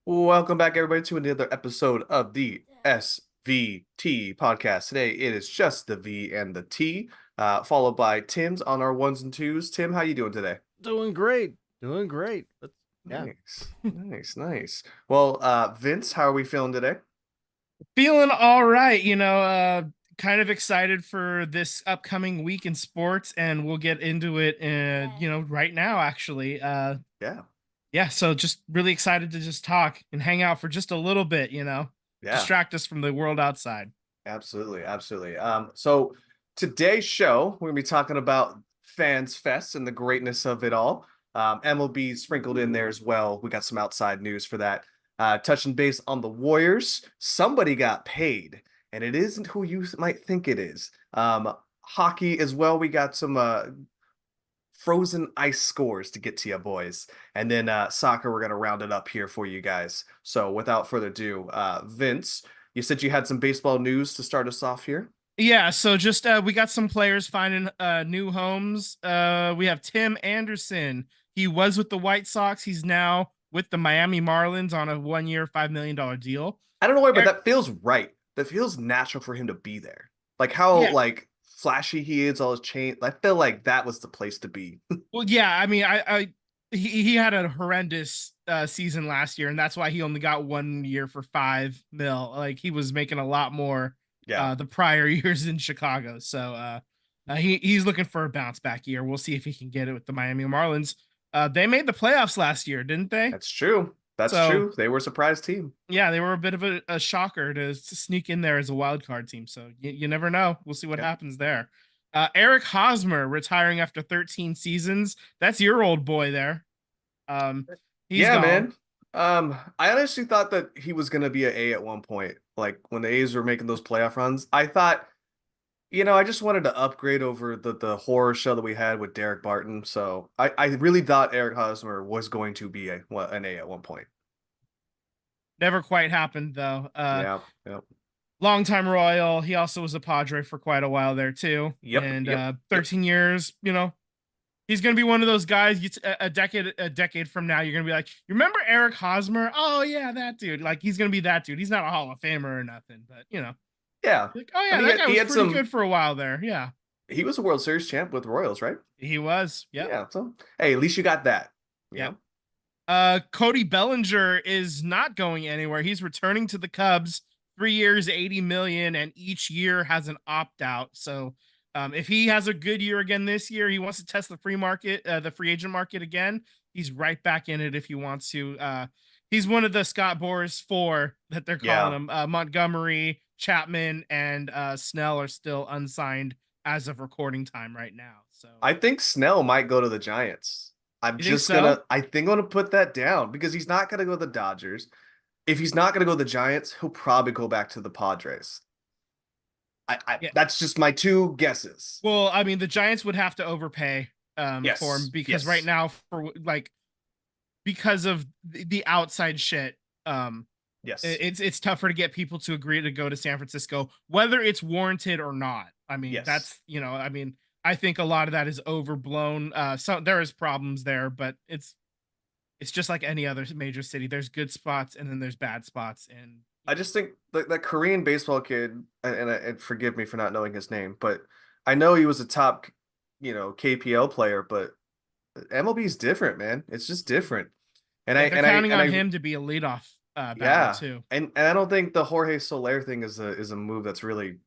Welcome back, everybody, to another episode of the SVT podcast. Today, it is just the V and the T, followed by Tim's on our ones and twos. Tim, how you doing today? Doing great. Doing great. Yeah. Nice, nice, nice. Well, Vince, how are we feeling today? Feeling all right, kind of excited for this upcoming week in sports, and we'll get into it right now actually. Yeah, Yeah, so just really excited to just talk and hang out for just a little bit, yeah, distract us from the world outside. absolutely, absolutely. So today's show, we're gonna be talking about Fans Fest and the greatness of it all. MLB sprinkled in there as well. We got some outside news for that. Touching base on the Warriors, somebody got paid, and it isn't who you might think it is. Hockey as well. We got some frozen ice scores to get to you boys, and then soccer. We're gonna round it up here for you guys. So without further ado, Vince, you said you had some baseball news to start us off here. Yeah, so just we got some players finding new homes. We have Tim Anderson. He was with the White Sox. He's now with the Miami Marlins on a 1 year, $5 million deal. I don't know why, but Er- that feels right. That feels natural for him to be there. Like how Yeah, like flashy he is, all his chain. I feel like that was the place to be. well, yeah. I mean, he had a horrendous season last year, and that's why he only got 1 year for 5 mil. Like he was making a lot more Yeah, the prior years in Chicago. So he's looking for a bounce back year. We'll see if he can get it with the Miami Marlins. They made the playoffs last year, didn't they? that's true. That's So true. They were a surprise team. yeah, they were a bit of a shocker to sneak in there as a wild card team. So you never know. We'll see what Yeah. happens there. Eric Hosmer retiring after 13 seasons. That's your old boy there. Um, he's Yeah, gone. man. I honestly thought that he was gonna be an A at one point. Like when the A's were making those playoff runs, I thought, I just wanted to upgrade over the horror show that we had with Derek Barton. So I really thought Eric Hosmer was going to be an A at one point. Never quite happened though. Yeah, yep, Longtime Royal. He also was a Padre for quite a while there too. yep, And yep, yep. 13 years. He's gonna be one of those guys. A decade from now, you're gonna be like, you remember Eric Hosmer? Oh yeah, that dude. Like he's gonna be that dude. He's not a Hall of Famer or nothing, but Yeah. like, oh I yeah, mean, that guy he was had pretty some. good for a while there. Yeah, He was a World Series champ with Royals, right? he was. Yep, Yeah. So hey, at least you got that. You yep. know. Cody Bellinger is not going anywhere. He's returning to the Cubs. 3 years, 80 million, and each year has an opt out. So, if he has a good year again this year, he wants to test the the free agent market again. He's right back in it if he wants to. He's one of the Scott Boras four that they're calling Yeah. him. Montgomery, Chapman, and Snell are still unsigned as of recording time right now. So, I think Snell might go to the Giants. you think so? I think I'm gonna put that down because he's not gonna go to the Dodgers. If he's not gonna go to the Giants, he'll probably go back to the Padres. Yeah. That's just my two guesses. Well, I mean, the Giants would have to overpay for him Yes, because right yes, now, for like because of the outside shit, yes, it's tougher to get people to agree to go to San Francisco, whether it's warranted or not. I mean, yes. I think a lot of that is overblown. So there is problems there, but it's just like any other major city. There's good spots and then there's bad spots, and I just think that Korean baseball kid, and forgive me for not knowing his name, but I know he was a top, KPL player, but MLB is different, man. It's just different. And I yeah, they're and I counting and on I him to be a leadoff batter yeah. too. And I don't think the Jorge Soler thing is a move that's really,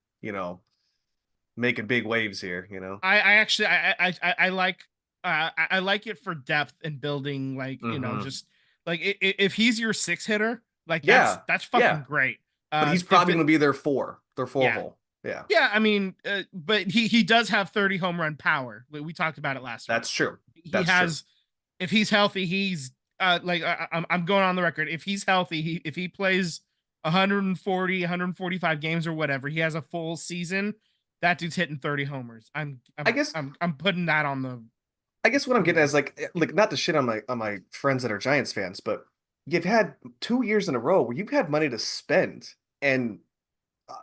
making big waves here. I actually I like I like it for depth and building, like Hmm. just like if he's your six hitter, like Yeah. that's Yeah. fucking great. But he's If probably it going to be their four Yeah, hole. Yeah. yeah, I mean, but he does have 30 home run power. We talked about it last week. That's true. He That's true. has, if he's healthy, he's like I'm going on the record. If he's healthy, if he plays 140, 145 games or whatever, he has a full season. That dude's hitting 30 homers. I guess I'm putting that on the I guess what I'm on the getting at is board. like not to shit on my friends that are Giants fans, but you've had 2 years in a row where you've had money to spend, and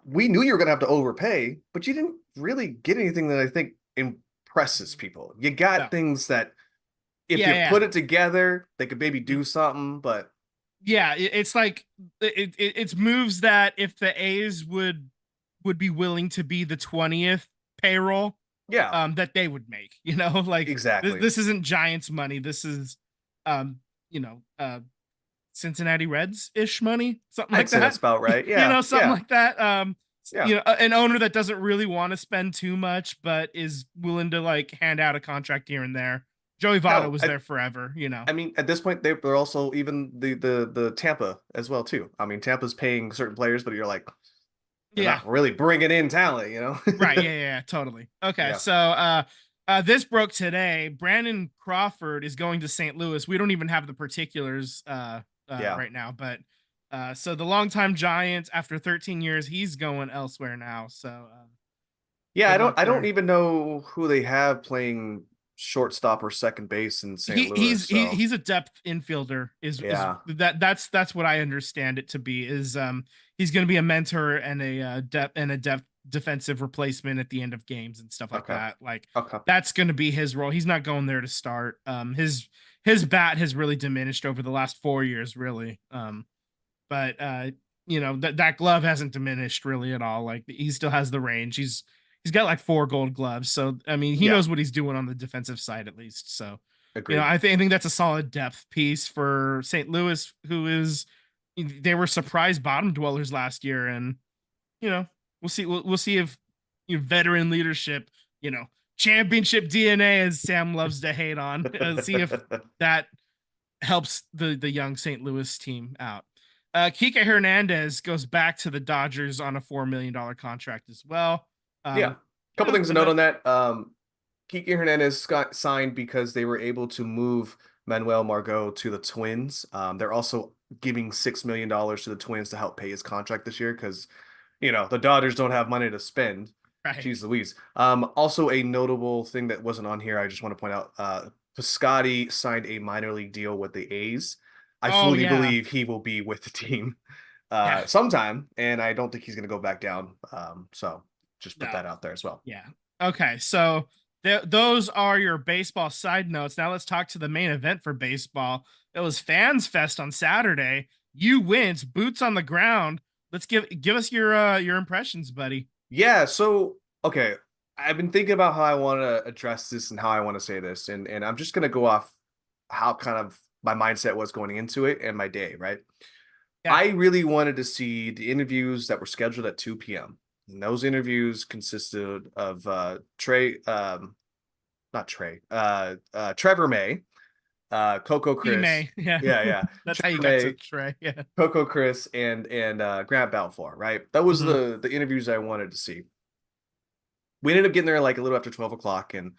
we knew you were gonna have to overpay, but you didn't really get anything that I think impresses people. You got No. things that if Yeah, you yeah. put it together, they could maybe do something, but Yeah, it's like it's moves that if the A's would be willing to be the 20th payroll, Yeah, that they would make. You know, like exactly. this isn't Giants money. This is, um, you know, Cincinnati Reds ish money, something I'd like say that's that. about right. You Yeah, know, something yeah, like that. yeah. An owner that doesn't really want to spend too much, but is willing to like hand out a contract here and there. Joey Votto Hell, was there forever. You know. I mean, at this point, they're also even the Tampa as well too. I mean, Tampa's paying certain players, but you're like, they're Yeah. not really bringing in talent, you Right. know? Yeah. Totally. Okay. Yeah. So, this broke today. Brandon Crawford is going to St. Louis. We don't even have the particulars Yeah. right now, but so the longtime Giant, after 13 years, he's going elsewhere now. So, Yeah, good luck I don't there. even know who they have playing shortstop or second base in St. Louis. So He's a depth infielder. Is yeah. that's what I understand it to be. Is he's going to be a mentor and a depth defensive replacement at the end of games and stuff like Okay. that. Like Okay. that's going to be his role. He's not going there to start. His bat has really diminished over the last 4 years, really. But that glove hasn't diminished really at all. Like he still has the range. He's got like 4 gold gloves, so I mean he Yeah. knows what he's doing on the defensive side at least. So Agreed. I think that's a solid depth piece for St. Louis, who is they were surprise bottom dwellers last year, and you know we'll see if veteran leadership, championship DNA, as Sam loves to hate on, see if that helps the young St. Louis team out. Kike Hernandez goes back to the Dodgers on a $4 million contract as well. Yeah. Couple things to note on that. Kike Hernandez got signed because they were able to move Manuel Margot to the Twins. They're also giving $6 million to the Twins to help pay his contract this year because, the Dodgers don't have money to spend. Right. Jeez Louise. Also a notable thing that wasn't on here, I just want to point out, Piscotty signed a minor league deal with the A's. I Oh fully yeah, believe he will be with the team yeah. sometime, and I don't think he's going to go back down. So just put No, that out there as well. yeah. Okay, so those are your baseball side notes. Now let's talk to the main event for baseball. It was Fans Fest on Saturday. You went boots on the ground. Let's give us your impressions, buddy. Yeah, so okay, I've been thinking about how I want to address this and how I want to say this, and I'm just gonna go off how kind of my mindset was going into it and my day, right? Yeah. I really wanted to see the interviews that were scheduled at 2 p.m. And those interviews consisted of not Trey, Trevor May, Coco Chris. May. Yeah. Yeah, yeah. That's how you Trevor got to May, Trey. Yeah. Coco Chris, and Grant Balfour, right? That was Mhm. the interviews I wanted to see. We ended up getting there like a little after 12 o'clock, and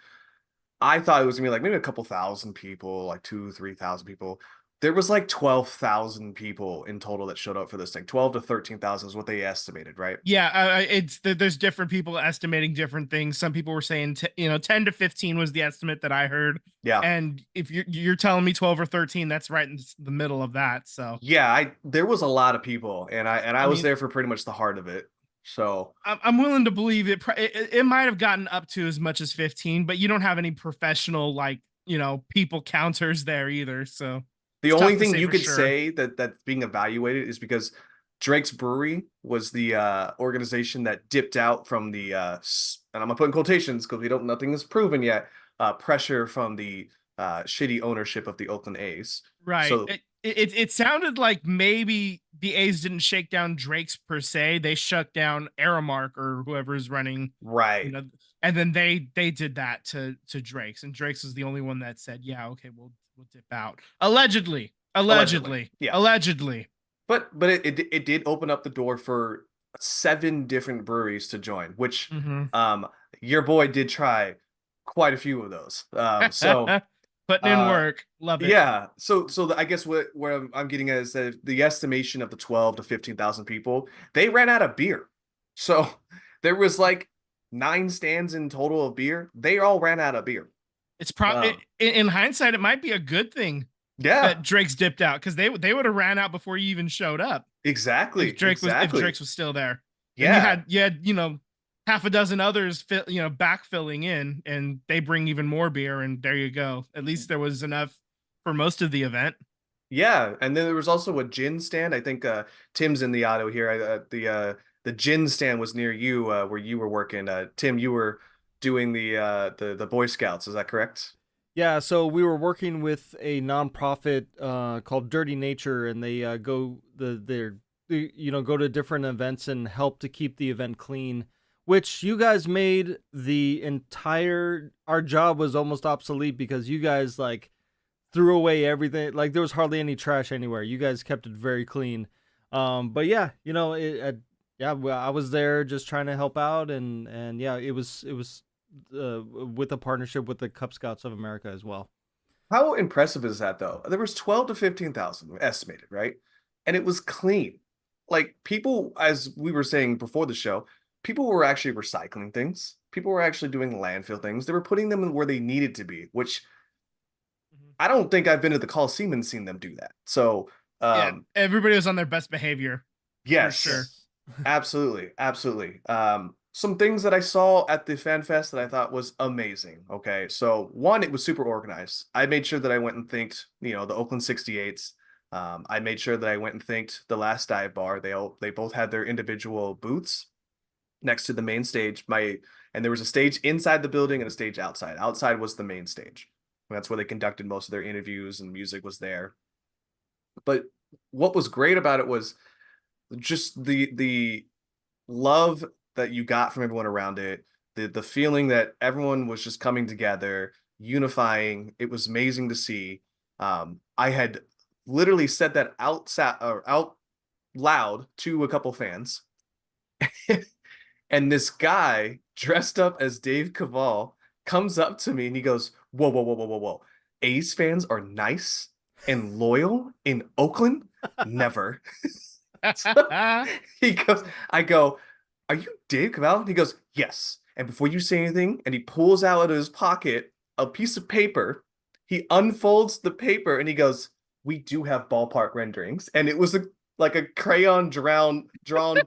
I thought it was gonna be like maybe a couple thousand people, like 3,000 people. There was like 12,000 people in total that showed up for this thing. 12 to 13,000 is what they estimated, right? Yeah, there's different people estimating different things. Some people were saying 10 to 15 was the estimate that I heard. Yeah. And if you're telling me 12 or 13, that's right in the middle of that. So Yeah, there was a lot of people, and I I was mean, there for pretty much the heart of it. So I'm willing to believe it might have gotten up to as much as 15, but you don't have any professional people counters there either. So the it's only tough to thing say you for could sure. say that's being evaluated is because Drake's Brewery was the organization that dipped out from the and I'm gonna put in quotations because nothing is proven yet. Pressure from the shitty ownership of the Oakland A's. Right. So It sounded like maybe the A's didn't shake down Drake's per se. They shut down Aramark or whoever's running, you right, know, and then they did that to Drake's, and Drake's was the only one that said, "Yeah, okay, we'll dip out." Allegedly, allegedly, allegedly, yeah. allegedly. But it did open up the door for 7 different breweries to join, which Mm-hmm. your boy did try quite a few of those. So Putting in uh work, love it. yeah, I guess where I'm getting at is that the estimation of the 12 to 15,000 people, they ran out of beer. So there was like 9 stands in total of beer. They all ran out of beer. It's Um in hindsight, it might be a good thing yeah, that Drake's dipped out, because they would have ran out before you even showed up. exactly. If Exactly. Drake's was still there. Then Yeah. you had half a dozen others backfilling in, and they bring even more beer, and there you go. At least there was enough for most of the event. Yeah, and then there was also a gin stand. I think Tim's in the auto here. The gin stand was near you where you were working. Tim, you were doing the Boy Scouts. Is that correct? Yeah, so we were working with a nonprofit called Dirty Nature, and they go to different events and help to keep the event clean. Which you guys made the entire our job was almost obsolete because you guys like threw away everything. Like there was hardly any trash anywhere. You guys kept it very clean. But yeah, I was there just trying to help out, and yeah, it was with a partnership with the Cub Scouts of America as well. How impressive is that though? There was 12 to 15,000 estimated, right? And it was clean. Like people, as we were saying before the show, people were actually recycling things. People were actually doing landfill things. They were putting them where they needed to be, which Mhm. I don't think I've been to the Coliseum and seen them do that. So, Yeah, um, everybody was on their best behavior for sure. yes, Yes. absolutely, absolutely. Some things that I saw at the Fan Fest that I thought was amazing. Okay, so one, it was super organized. I made sure that I went and thanked, the Oakland 68s. I made sure that I went and thanked the Last Dive Bar. They both had their individual booths next to the main stage. And there was a stage inside the building and a stage outside. Outside was the main stage. That's where they conducted most of their interviews and music was there. But what was great about it was just the love that you got from everyone around it, the feeling that everyone was just coming together, unifying. It was amazing to see. I had literally said that out loud to a couple fans, and this guy dressed up as Dave Cavall comes up to me and he goes, "Whoa, whoa, whoa, whoa, whoa, whoa! A's fans are nice and loyal in Oakland? Never." He goes, I go, "Are you Dave Cavell?" He goes, "Yes." And before you say anything, and he pulls out of his pocket a piece of paper. He unfolds the paper and he goes, "We do have ballpark renderings." And it was like a crayon drawn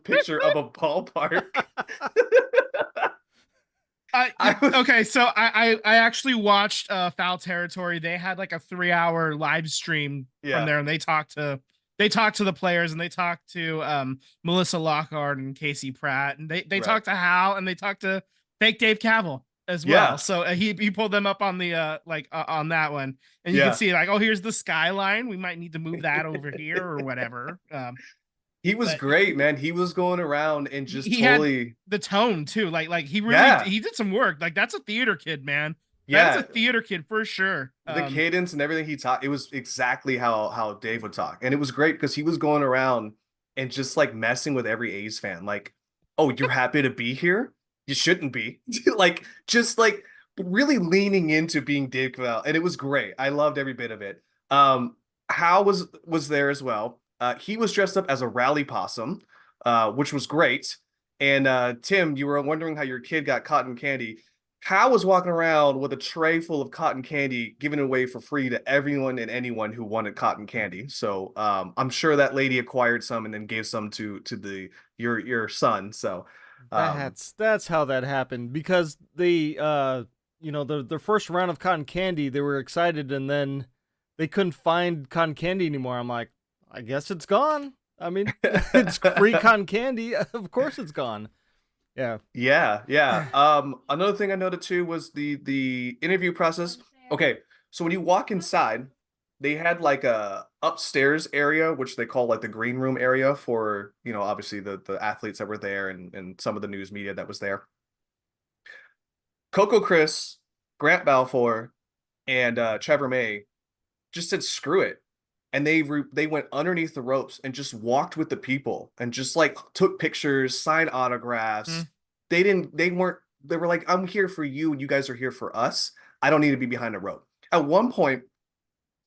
picture of a ballpark. I was, Okay, so I actually watched Foul Territory. They had like a 3 hour live stream from yeah, there, and they talked to the players, and they talked to Melissa Lockhart and Casey Pratt, and they right. talked to Hal, and they talked to fake Dave Cavill as well. Yeah, So he pulled them up on the on that one, and you can yeah. see like, oh, here's the skyline. We might need to move that over here or whatever. He was But great, man. He was going around and just he had totally, the tone too. Like yeah, he did some work. Like that's a theater kid, man. That is a yeah. theater kid for sure. The cadence and everything he taught, it was exactly how Dave would talk. And it was great because he was going around and just like messing with every A's fan. Like, "Oh, you're happy to be here? You shouldn't be." Like, just like really leaning into being Dave Cavell. And it was great. I loved every bit of it. Hal was there as well. He was dressed up as a rally possum, which was great. And Tim, you were wondering how your kid got cotton candy. Hal was walking around with a tray full of cotton candy, giving it away for free to everyone and anyone who wanted cotton candy. So I'm sure that lady acquired some and then gave some to the your son. So That's how that happened because the first round of cotton candy, they were excited, and then they couldn't find cotton candy anymore. I'm like, I guess it's gone. I mean, it's free cotton candy. Of course it's gone. Yeah. yeah, yeah. Another thing I noted too was the interview process. Okay, so when you walk inside, they had like a upstairs area, which they call like the green room area for, obviously the athletes that were there and some of the news media that was there. Coco Chris, Grant Balfour, and Trevor May just said screw it, and they went underneath the ropes and just walked with the people and just like took pictures, signed autographs. mm, They were like, "I'm here for you and you guys are here for us. I don't need to be behind a rope." At one point,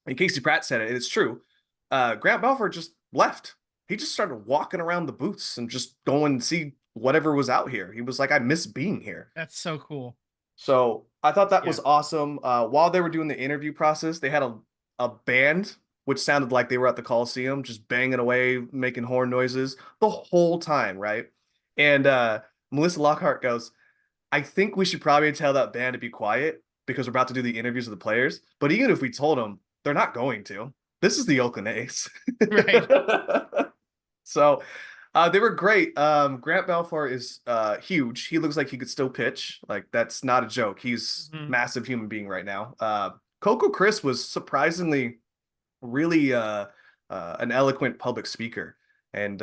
and Casey Pratt said it, and it's true, Grant Balfour just left. He just started walking around the booths and just going and see whatever was out here. He was like, "I miss being here." that's so cool. So I thought that Yeah. was awesome. While they were doing the interview process, they had a band which sounded like they were at the Coliseum, just banging away, making horn noises the whole time, right? And Melissa Lockhart goes, "I think we should probably tell that band to be quiet because we're about to do the interviews of the players. But even if we told them, they're not going to. this is the Oakland A's. Right. So they were great. Grant Belfour is huge. He looks like he could still pitch. Like that's not a joke. He's Mhm. massive human being right now. Coco Chris was surprisingly really an eloquent public speaker, and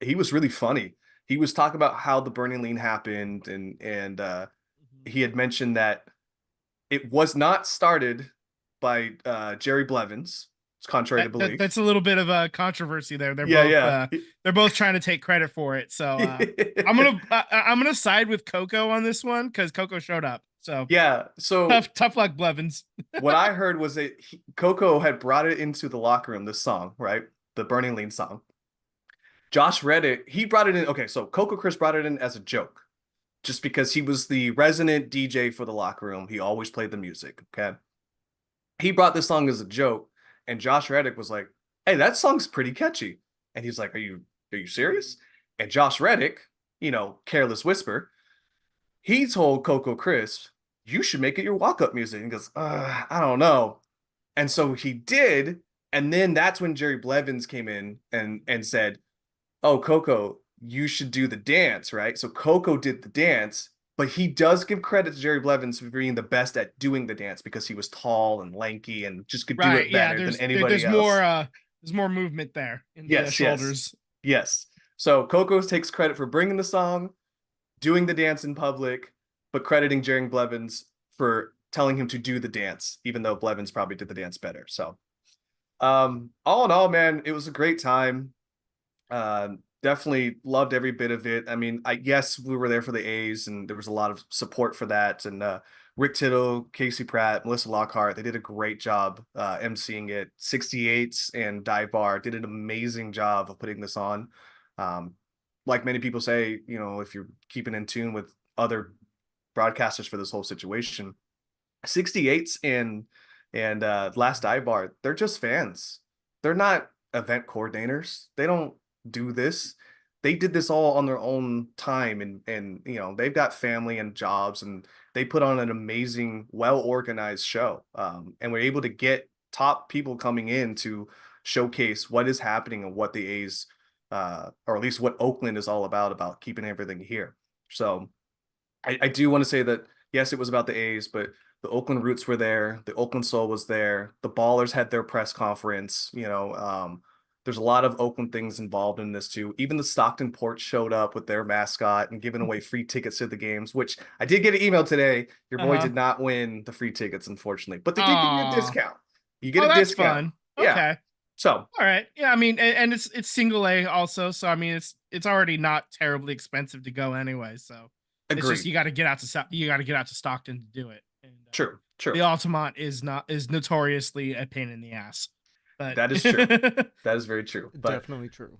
he was really funny. He was talking about how the Burning Lean happened, and he had mentioned that it was not started by Jerry Blevins. It's contrary to belief. That's a little bit of a controversy there. Yeah, yeah. They're both trying to take credit for it. So I'm gonna side with Coco on this one because Coco showed up. So Yeah. So tough luck, Blevins. what I heard was that Coco had brought it into the locker room, this song, right? The Burning Lean song. Josh Reddick, he brought it in. Okay, so Coco Chris brought it in as a joke, just because he was the resident DJ for the locker room. He always played the music. Okay. He brought this song as a joke, and Josh Reddick was like, "Hey, that song's pretty catchy." And he's like, "Are you serious?" And Josh Reddick, Careless Whisper, he told Coco Chris, "You should make it your walk-up music." And he goes, I don't know. And so he did, and then that's when Jerry Blevins came in and said, "Oh, Coco, you should do the dance," right? So Coco did the dance, but he does give credit to Jerry Blevins for being the best at doing the dance because he was tall and lanky and just could do Right. it Yeah. better than anybody else. There's more movement there in the Yes, shoulders. yes. So Coco takes credit for bringing the song, doing the dance in public, but crediting Jerry Blevins for telling him to do the dance, even though Blevins probably did the dance better. So, all in all, man, it was a great time. Definitely loved every bit of it. I mean, I guess we were there for the A's, and there was a lot of support for that. And Rick Tittle, Casey Pratt, Melissa Lockhart, they did a great job emceeing it. 68s and Dive Bar did an amazing job of putting this on. Um, like many people say, if you're keeping in tune with other broadcasters for this whole situation, 68s and Last Dive Bar, they're just fans. They're not event coordinators. They don't do this. They did this all on their own time, and they've got family and jobs, and they put on an amazing, well organized show. And we're able to get top people coming in to showcase what is happening and what the A's, or at least what Oakland is all about keeping everything here. So I do want to say that yes, it was about the A's, but the Oakland roots were there. The Oakland soul was there. The Ballers had their press conference. There's a lot of Oakland things involved in this too. Even the Stockton Ports showed up with their mascot and giving away free tickets to the games, which I did get an email today. Your boy did not win the free tickets, unfortunately, but they did give you a discount. You get a that's discount. Fun. Yeah. Okay. So all right. Yeah, I mean, and it's single A also, so I mean it's already not terribly expensive to go anyway. So agreed. It's just you got to get out to Stockton to do it. And, true. The Altamont is notoriously a pain in the ass. But that is true. That is very true. But, definitely true.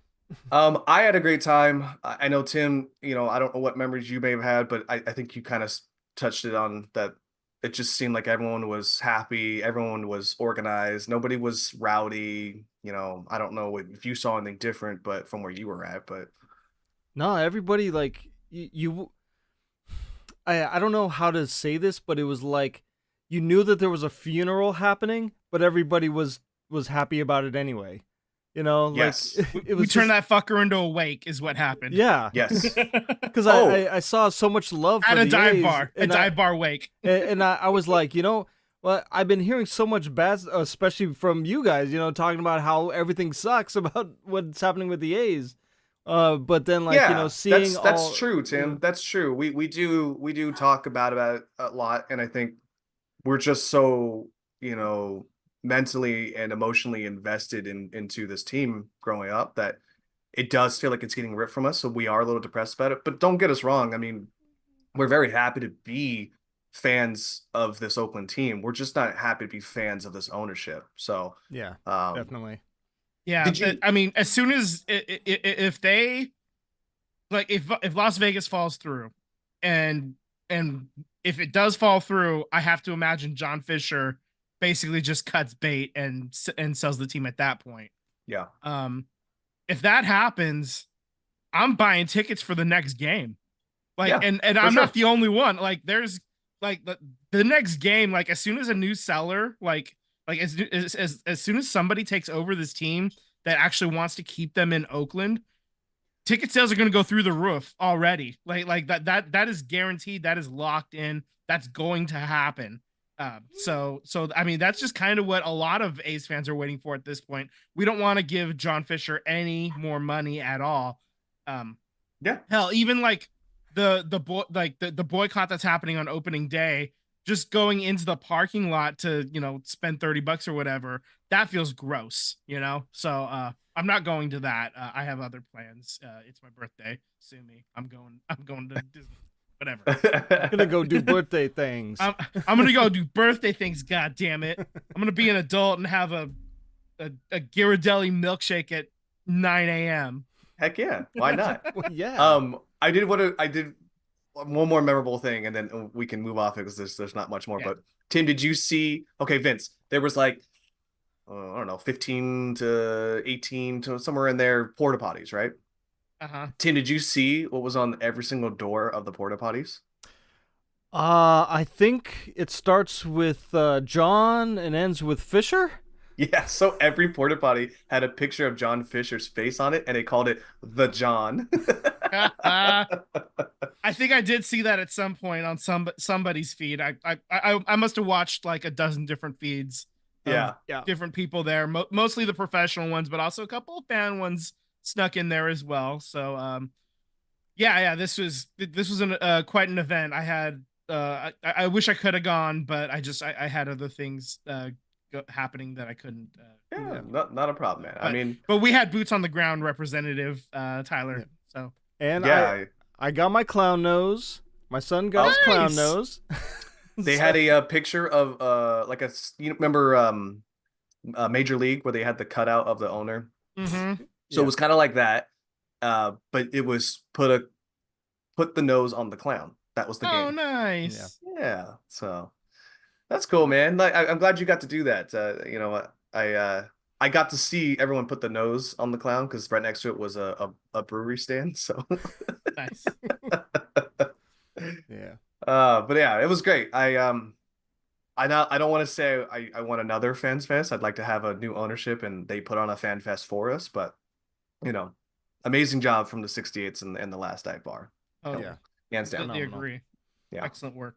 I had a great time. I know Tim, I don't know what memories you may have had, but I think you kind of touched it on that. It just seemed like everyone was happy. Everyone was organized. Nobody was rowdy. I don't know if you saw anything different, but from where you were at, but no, everybody like I don't know how to say this, but it was like you knew that there was a funeral happening, but everybody was happy about it anyway. Yes. Like it was we turned that fucker into a wake is what happened. Yeah. Yes. Because I saw so much love for at a dive A's, bar, a dive bar wake. and I was like, well, I've been hearing so much bad, especially from you guys, talking about how everything sucks about what's happening with the A's. But then seeing that's true, Tim. That's true. We do talk about it a lot, and I think we're just so mentally and emotionally invested into this team growing up that it does feel like it's getting ripped from us. So we are a little depressed about it. But don't get us wrong. I mean, we're very happy to be fans of this Oakland team. We're just not happy to be fans of this ownership. So yeah, definitely. Yeah, I mean, as soon as if they if Las Vegas falls through, and if it does fall through, I have to imagine John Fisher basically just cuts bait and sells the team at that point. Yeah. If that happens, I'm buying tickets for the next game. And I'm not the only one. Like there's the next game. Like as soon as a new seller Like as soon as somebody takes over this team that actually wants to keep them in Oakland, ticket sales are going to go through the roof already. That is guaranteed. That is locked in. That's going to happen. So I mean, that's just kind of what a lot of A's fans are waiting for at this point. We don't want to give John Fisher any more money at all. Um, Yeah. Hell, even like the boycott that's happening on opening day, just going into the parking lot to spend $30 or whatever, that feels gross. So I'm not going to that. I have other plans. It's my birthday. Sue me. I'm going to Disney. Whatever. I'm gonna go do birthday things. I'm gonna go do birthday things. God damn it! I'm gonna be an adult and have a Ghirardelli milkshake at 9 a.m. Heck yeah, why not? Well, yeah. I did one more memorable thing, and then we can move off it because there's not much more. Yeah. But Tim, did you see? Okay, Vince, there was like I don't know, 15 to 18 to somewhere in there porta potties, right? Tim, did you see what was on every single door of the porta potties? I think it starts with John and ends with Fisher. Yeah, so every porta potty had a picture of John Fisher's face on it, and they called it the John. I think I did see that at some point on somebody's feed. I must have watched like a dozen different feeds. Yeah, different people there, mostly the professional ones, but also a couple of fan ones snuck in there as well. So yeah, this was quite an event. I had I wish I could have gone, but I had other things happening that I couldn't. yeah, not a problem, man. I mean, but we had boots on the ground representative Tyler. Yeah. So and yeah, I got my clown nose. My son got his clown nose. They had a picture of like remember Major League where they had the cutout of the owner. Mm-hmm. So it was kind of like that, but it was put the nose on the clown. That was the game. Oh, nice. Yeah. So that's cool, man. Like I'm glad you got to do that. I got to see everyone put the nose on the clown because right next to it was a brewery stand. So Nice. Yeah. But yeah, it was great. I don't want to say I want another Fans Fest. I'd like to have a new ownership and they put on a Fan Fest for us, but amazing job from the 68s and the last dive bar. Oh yeah. Hands down. Completely agree. Yeah. Excellent work.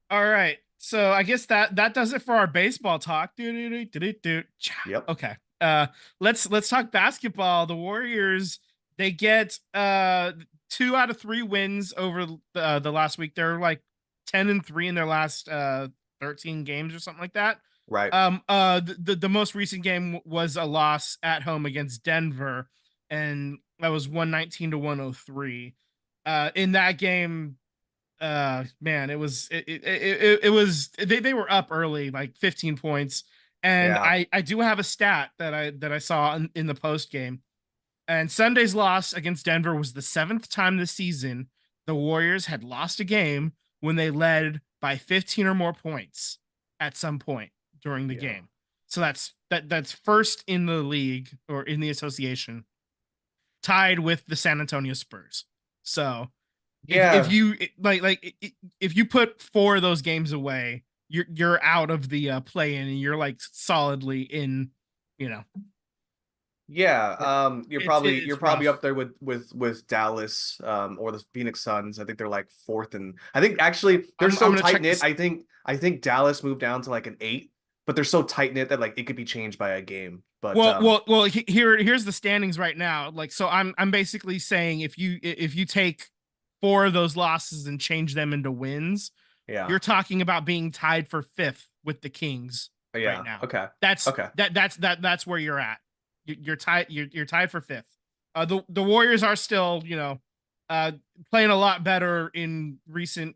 All right. So I guess that does it for our baseball talk. Yep. Okay. Let's talk basketball. The Warriors, they get 2 out of 3 wins over the last week. They're like 10-3 in their last 13 games or something like that. Right. The most recent game was a loss at home against Denver, and that was 119 to 103. In that game, man, it was they were up early, like 15 points. And Yeah. I do have a stat that I saw in the post game. And Sunday's loss against Denver was the 7th time this season the Warriors had lost a game when they led by 15 or more points at some point during the game. So that's first in the league or in the association, tied with the San Antonio Spurs. So if you if you put 4 of those games away, you're out of the play-in and you're like solidly in, Yeah, you're probably rough. up there with Dallas or the Phoenix Suns. I think they're like 4th, and I think actually they're so tight knit. I think Dallas moved down to like an 8, but they're so tight knit that like it could be changed by a game. But here's the standings right now. Like, so I'm basically saying if you take 4 of those losses and change them into wins, you're talking about being tied for 5th with the Kings right now. Okay. That's where you're at. You're tied. You're tied for 5th. The Warriors are still, playing a lot better in recent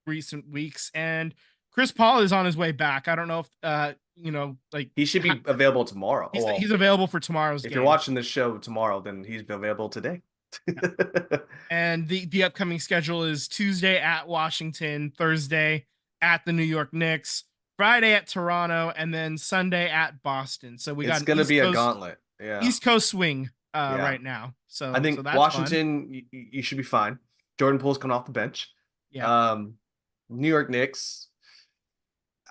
weeks, and Chris Paul is on his way back. I don't know if like he should be available tomorrow. He's available for tomorrow's game. If you're watching this show tomorrow, then he's available today. And the upcoming schedule is Tuesday at Washington, Thursday at the New York Knicks, Friday at Toronto, and then Sunday at Boston. So it's going to be a gauntlet. Yeah. East Coast swing right now. So I think that's Washington, you should be fine. Jordan Poole's coming off the bench. Yeah. New York Knicks,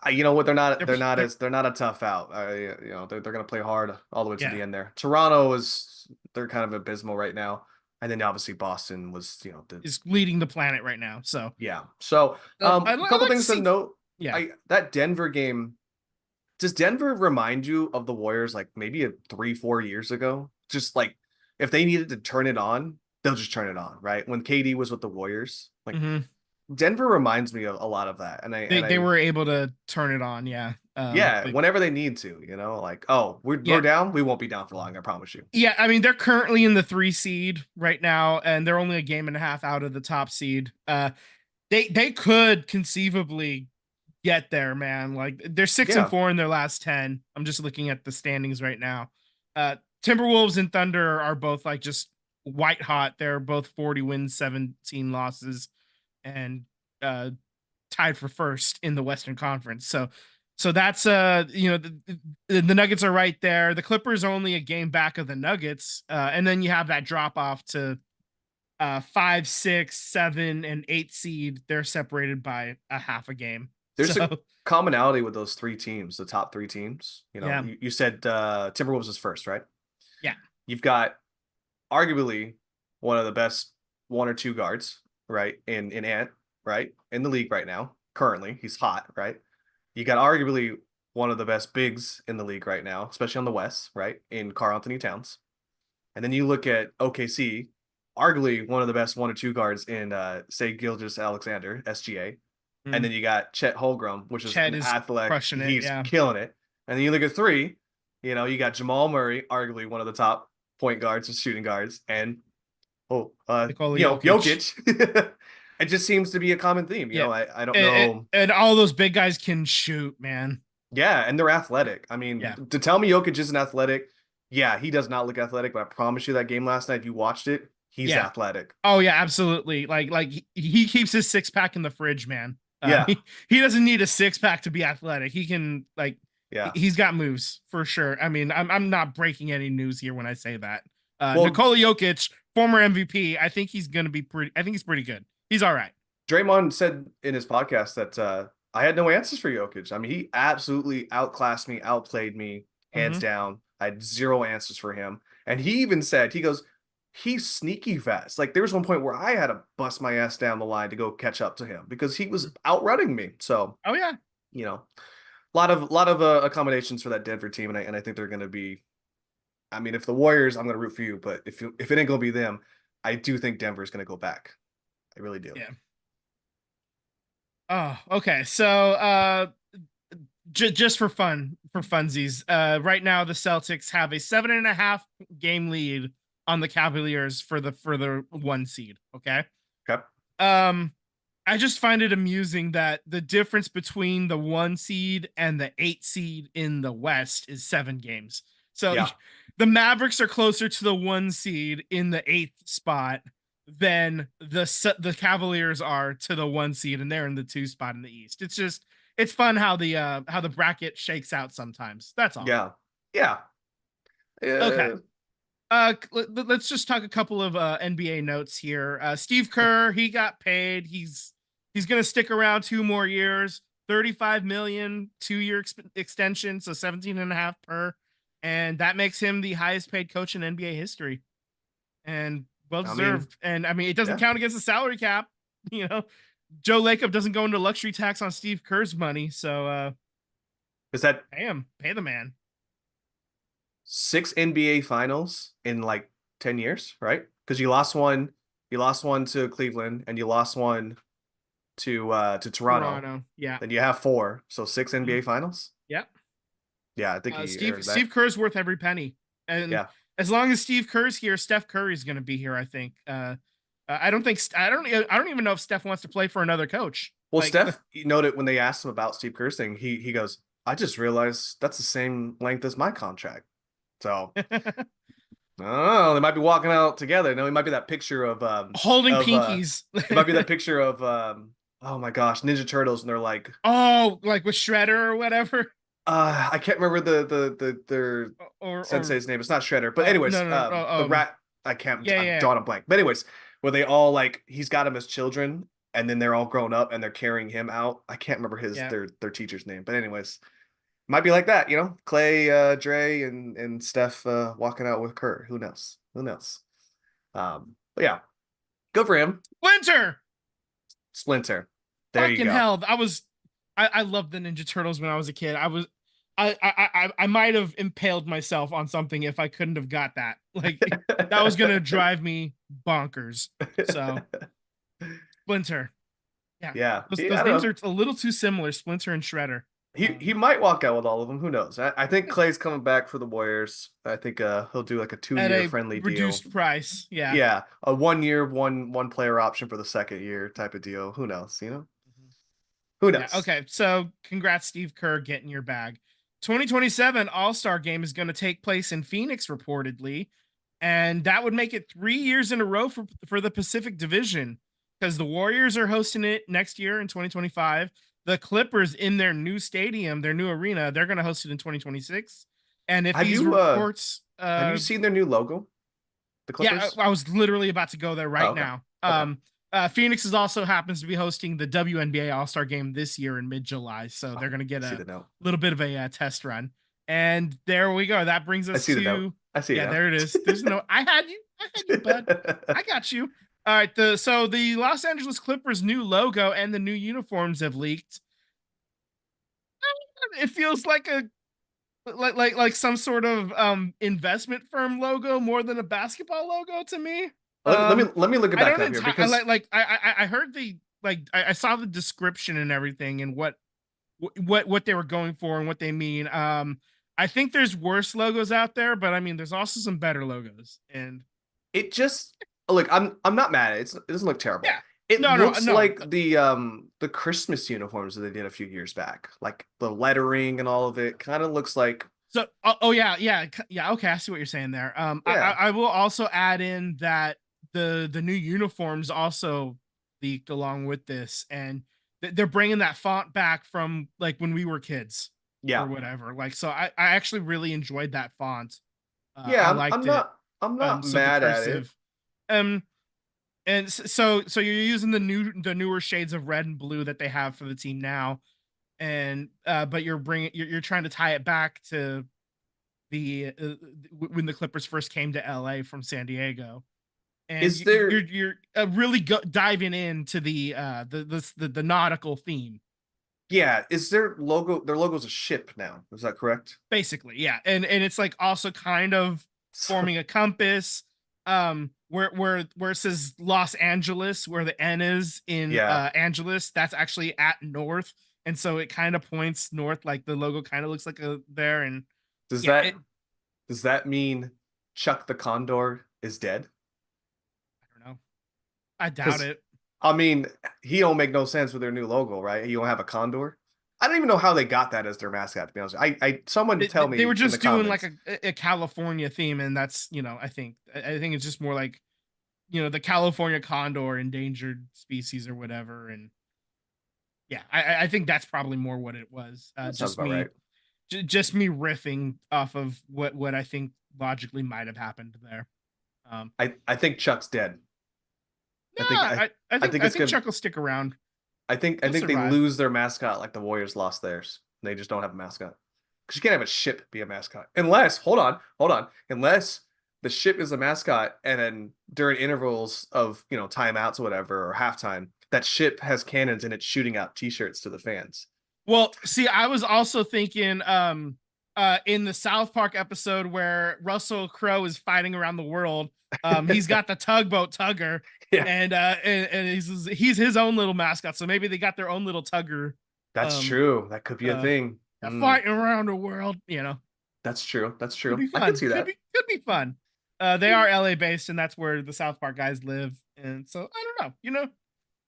You know what? They're not. They're, They're not they're as. They're not a tough out. They're going to play hard all the way to yeah, the end there. Toronto is. They're kind of abysmal right now, and then obviously Boston was. The is leading the planet right now. So yeah. So I a couple like to things to see. note. Yeah. I that Denver game. Does Denver remind you of the Warriors like maybe 3-4 years ago? Just like if they needed to turn it on, they'll just turn it on, right? When KD was with the Warriors, like Hmm. Denver reminds me of a lot of that. And I They and they I were able to turn it on. Yeah. yeah, Like whenever they need to, like, oh, we're yeah. down, we won't be down for long, I promise you. Yeah, I mean they're currently in the 3 seed right now, and they're only a game and a half out of the top seed. They could conceivably get there, man. Like they're 6-4 in their last 10. I'm just looking at the standings right now. Timberwolves and Thunder are both like just white hot. They're both 40 wins, 17 losses, and uh tied for first in the Western Conference. So that's the Nuggets are right there. The Clippers are only a game back of the Nuggets, and then you have that drop off to 5, 6, 7, and 8 seed. They're separated by a half a game. There's a So commonality with those three teams, the top three teams. yeah, You said Timberwolves is first, right? yeah, You've got arguably one of the best one or two guards, right? In Ant, right? In the league right now. Currently, he's hot, right? You got arguably one of the best bigs in the league right now, especially on the West, right? In Karl Anthony Towns. And then you look at OKC, arguably one of the best one or two guards in say Gilgeous Alexander, SGA. And mm. then you got Chet Holmgren, which is Chet an is athletic. crushing it. He's Yeah, killing it. And then you look at three, you got Jamal Murray, arguably one of the top point guards or shooting guards, and Nikola Jokic. Jokic. It just seems to be a common theme. Yeah, I don't know. and all those big guys can shoot, man. Yeah, and they're athletic. I mean, Yeah, to tell me Jokic isn't athletic, yeah, he does not look athletic, but I promise you that game last night, if you watched it, he's yeah. athletic. Oh yeah, absolutely. Like he keeps his 6 pack in the fridge, man. Yeah, He doesn't need a 6 pack to be athletic. He can like yeah. he's got moves for sure. I mean, I'm not breaking any news here when I say that. Well, Nikola Jokic, former MVP, I think he's gonna be pretty. I think he's pretty good. He's all right. Draymond said in his podcast that I had no answers for Jokic. I mean, he absolutely outclassed me, outplayed me, hands Mm-hmm. down. I had zero answers for him. And he even said, he goes, he's sneaky fast. Like there was one point where I had to bust my ass down the line to go catch up to him because he was outrunning me. So, Oh yeah, a lot of accommodations for that Denver team, and I think they're going to be. I mean, if the Warriors, I'm going to root for you, but if it ain't going to be them, I do think Denver's going to go back. I really do. yeah. Oh, okay. So, just for funsies, right now the Celtics have a 7.5 game lead on the Cavaliers for the 1 seed. Okay. Okay. I just find it amusing that the difference between the 1 seed and the 8 seed in the West is 7 games. So Yeah. the Mavericks are closer to the 1 seed in the 8th spot than the Cavaliers are to the 1 seed, and they're in the 2 spot in the East. It's fun how the bracket shakes out sometimes. That's all. Yeah. Yeah. Okay. Let's just talk a couple of NBA notes here. Steve Kerr, he got paid. He's gonna stick around 2 more years. 35 million 2 year extension, so 17 and a half per, and that makes him the highest paid coach in NBA history, and well deserved. And I mean, it doesn't count against the salary cap. Joe Lacob doesn't go into luxury tax on Steve Kerr's money, so is that pay the man. 6 NBA finals in like 10 years, right? Because you lost one to Cleveland and you lost one to Toronto. Yeah. Then you have 4, so 6 NBA finals. Yep. Yeah, I think he Steve Kerr's worth every penny, and as long as Steve Kerr's here, Steph Curry's going to be here. I think. I don't even know if Steph wants to play for another coach. Well, Steph noted when they asked him about Steve Kerr's thing, he goes, "I just realized that's the same length as my contract." So I don't know. They might be walking out together. No, it might be that picture of holding pinkies. It might be that picture of oh my gosh, Ninja Turtles, and they're like, oh, like with Shredder or whatever. I can't remember their sensei's name. It's not Shredder, but anyways, the rat. I can't. I'm drawing a blank. But anyways, where they all like he's got them as children, and then they're all grown up and they're carrying him out. I can't remember Yeah. their teacher's name, but anyways, might be like that, you know, Clay, Dre, and Steph walking out with Kurt. Who knows? Who knows? But yeah, good for him. Splinter. Splinter. There you Fucking go. hell. I loved the Ninja Turtles when I was a kid. I might have impaled myself on something if I couldn't have got that. Like that was gonna drive me bonkers. So Splinter. Yeah. Yeah, Those I don't names know. are a little too similar, Splinter and Shredder. He might walk out with all of them. Who knows? I think Clay's coming back for the Warriors. I think he'll do like a At 2-year a friendly deal. reduced price. Yeah. Yeah, a 1 year, one player option for the second year type of deal. Who knows? You know? Who Yeah. knows? Okay. So congrats, Steve Kerr, getting your bag. 2027 All-Star game is going to take place in Phoenix, reportedly. And that would make it 3 years in a row for the Pacific Division, because the Warriors are hosting it next year in 2025. The Clippers in their new stadium, their new arena, they're going to host it in 2026. And if Have these you reports, have you seen their new logo? The yeah, Clippers? I was literally about to go there Oh, right okay. now. Okay. Phoenix is also happens to be hosting the WNBA All-Star Game this year in mid-July, so they're going to get I see a the note. little bit of a test run. And there we go. That brings I us see the note. to I see it yeah, now. there it is. There's no I had you, bud. I got you. All right, the Los Angeles Clippers new logo and the new uniforms have leaked. It feels like a like some sort of investment firm logo more than a basketball logo to me. Let me look it I back don't up here entirely because I heard the I saw the description and everything and what they were going for and what they mean. I think there's worse logos out there, but I mean there's also some better logos. And it just look. I'm not mad at it. It doesn't look terrible. yeah, It no, no, looks no. like the Christmas uniforms that they did a few years back, like the lettering and all of it. Kind of looks like So yeah, yeah. Okay, I see what you're saying there. yeah, I will also add in that the new uniforms also leaked along with this, and they're bringing that font back from like when we were kids or yeah, whatever. Like, so I actually really enjoyed that font. yeah. I I'm liked it. not So the mad at it. cursive, um, and so you're using the newer shades of red and blue that they have for the team now, and but you're trying to tie it back to the when the Clippers first came to LA from San Diego, and Is there you're really diving into the nautical theme, Yeah, is their logo's a ship now. Is that correct? basically. Yeah, and it's like also kind of So, forming a compass, where it says Los Angeles, where the N is in yeah. Angeles, that's actually at north, and so it kind of points north, like the logo kind of looks like a there. And Does yeah, that does that mean Chuck the Condor is dead? I don't know, I doubt Because it. I mean, he don't make no sense with their new logo, right? You don't have a condor. I don't even know how they got that as their mascot. To be honest, someone tell They were me in the just doing like comments. a California theme, and that's, I think it's just more like, the California condor, endangered species or whatever. And yeah, I think that's probably more what it was. That sounds about right. Just me riffing off of what I think logically might have happened there. Um, I think Chuck's dead. nah, I think I think I it's think good. Chuck will stick around. I He'll think they survive. lose their mascot like the Warriors lost theirs. They just don't have a mascot. Because you can't have a ship be a mascot. Unless, hold on. Unless the ship is a mascot and then during intervals of, timeouts or whatever or halftime, that ship has cannons and it's shooting out t-shirts to the fans. Well, see, I was also thinking in the South Park episode where Russell Crowe is fighting around the world, he's got the tugboat Tugger, Yeah. and he's his own little mascot. So maybe they got their own little Tugger. That's Um true. That could be a thing. Fighting around the world, That's true. That's could true. be I can fun. see that. Could be fun. They are LA based, and that's where the South Park guys live. And so I don't know,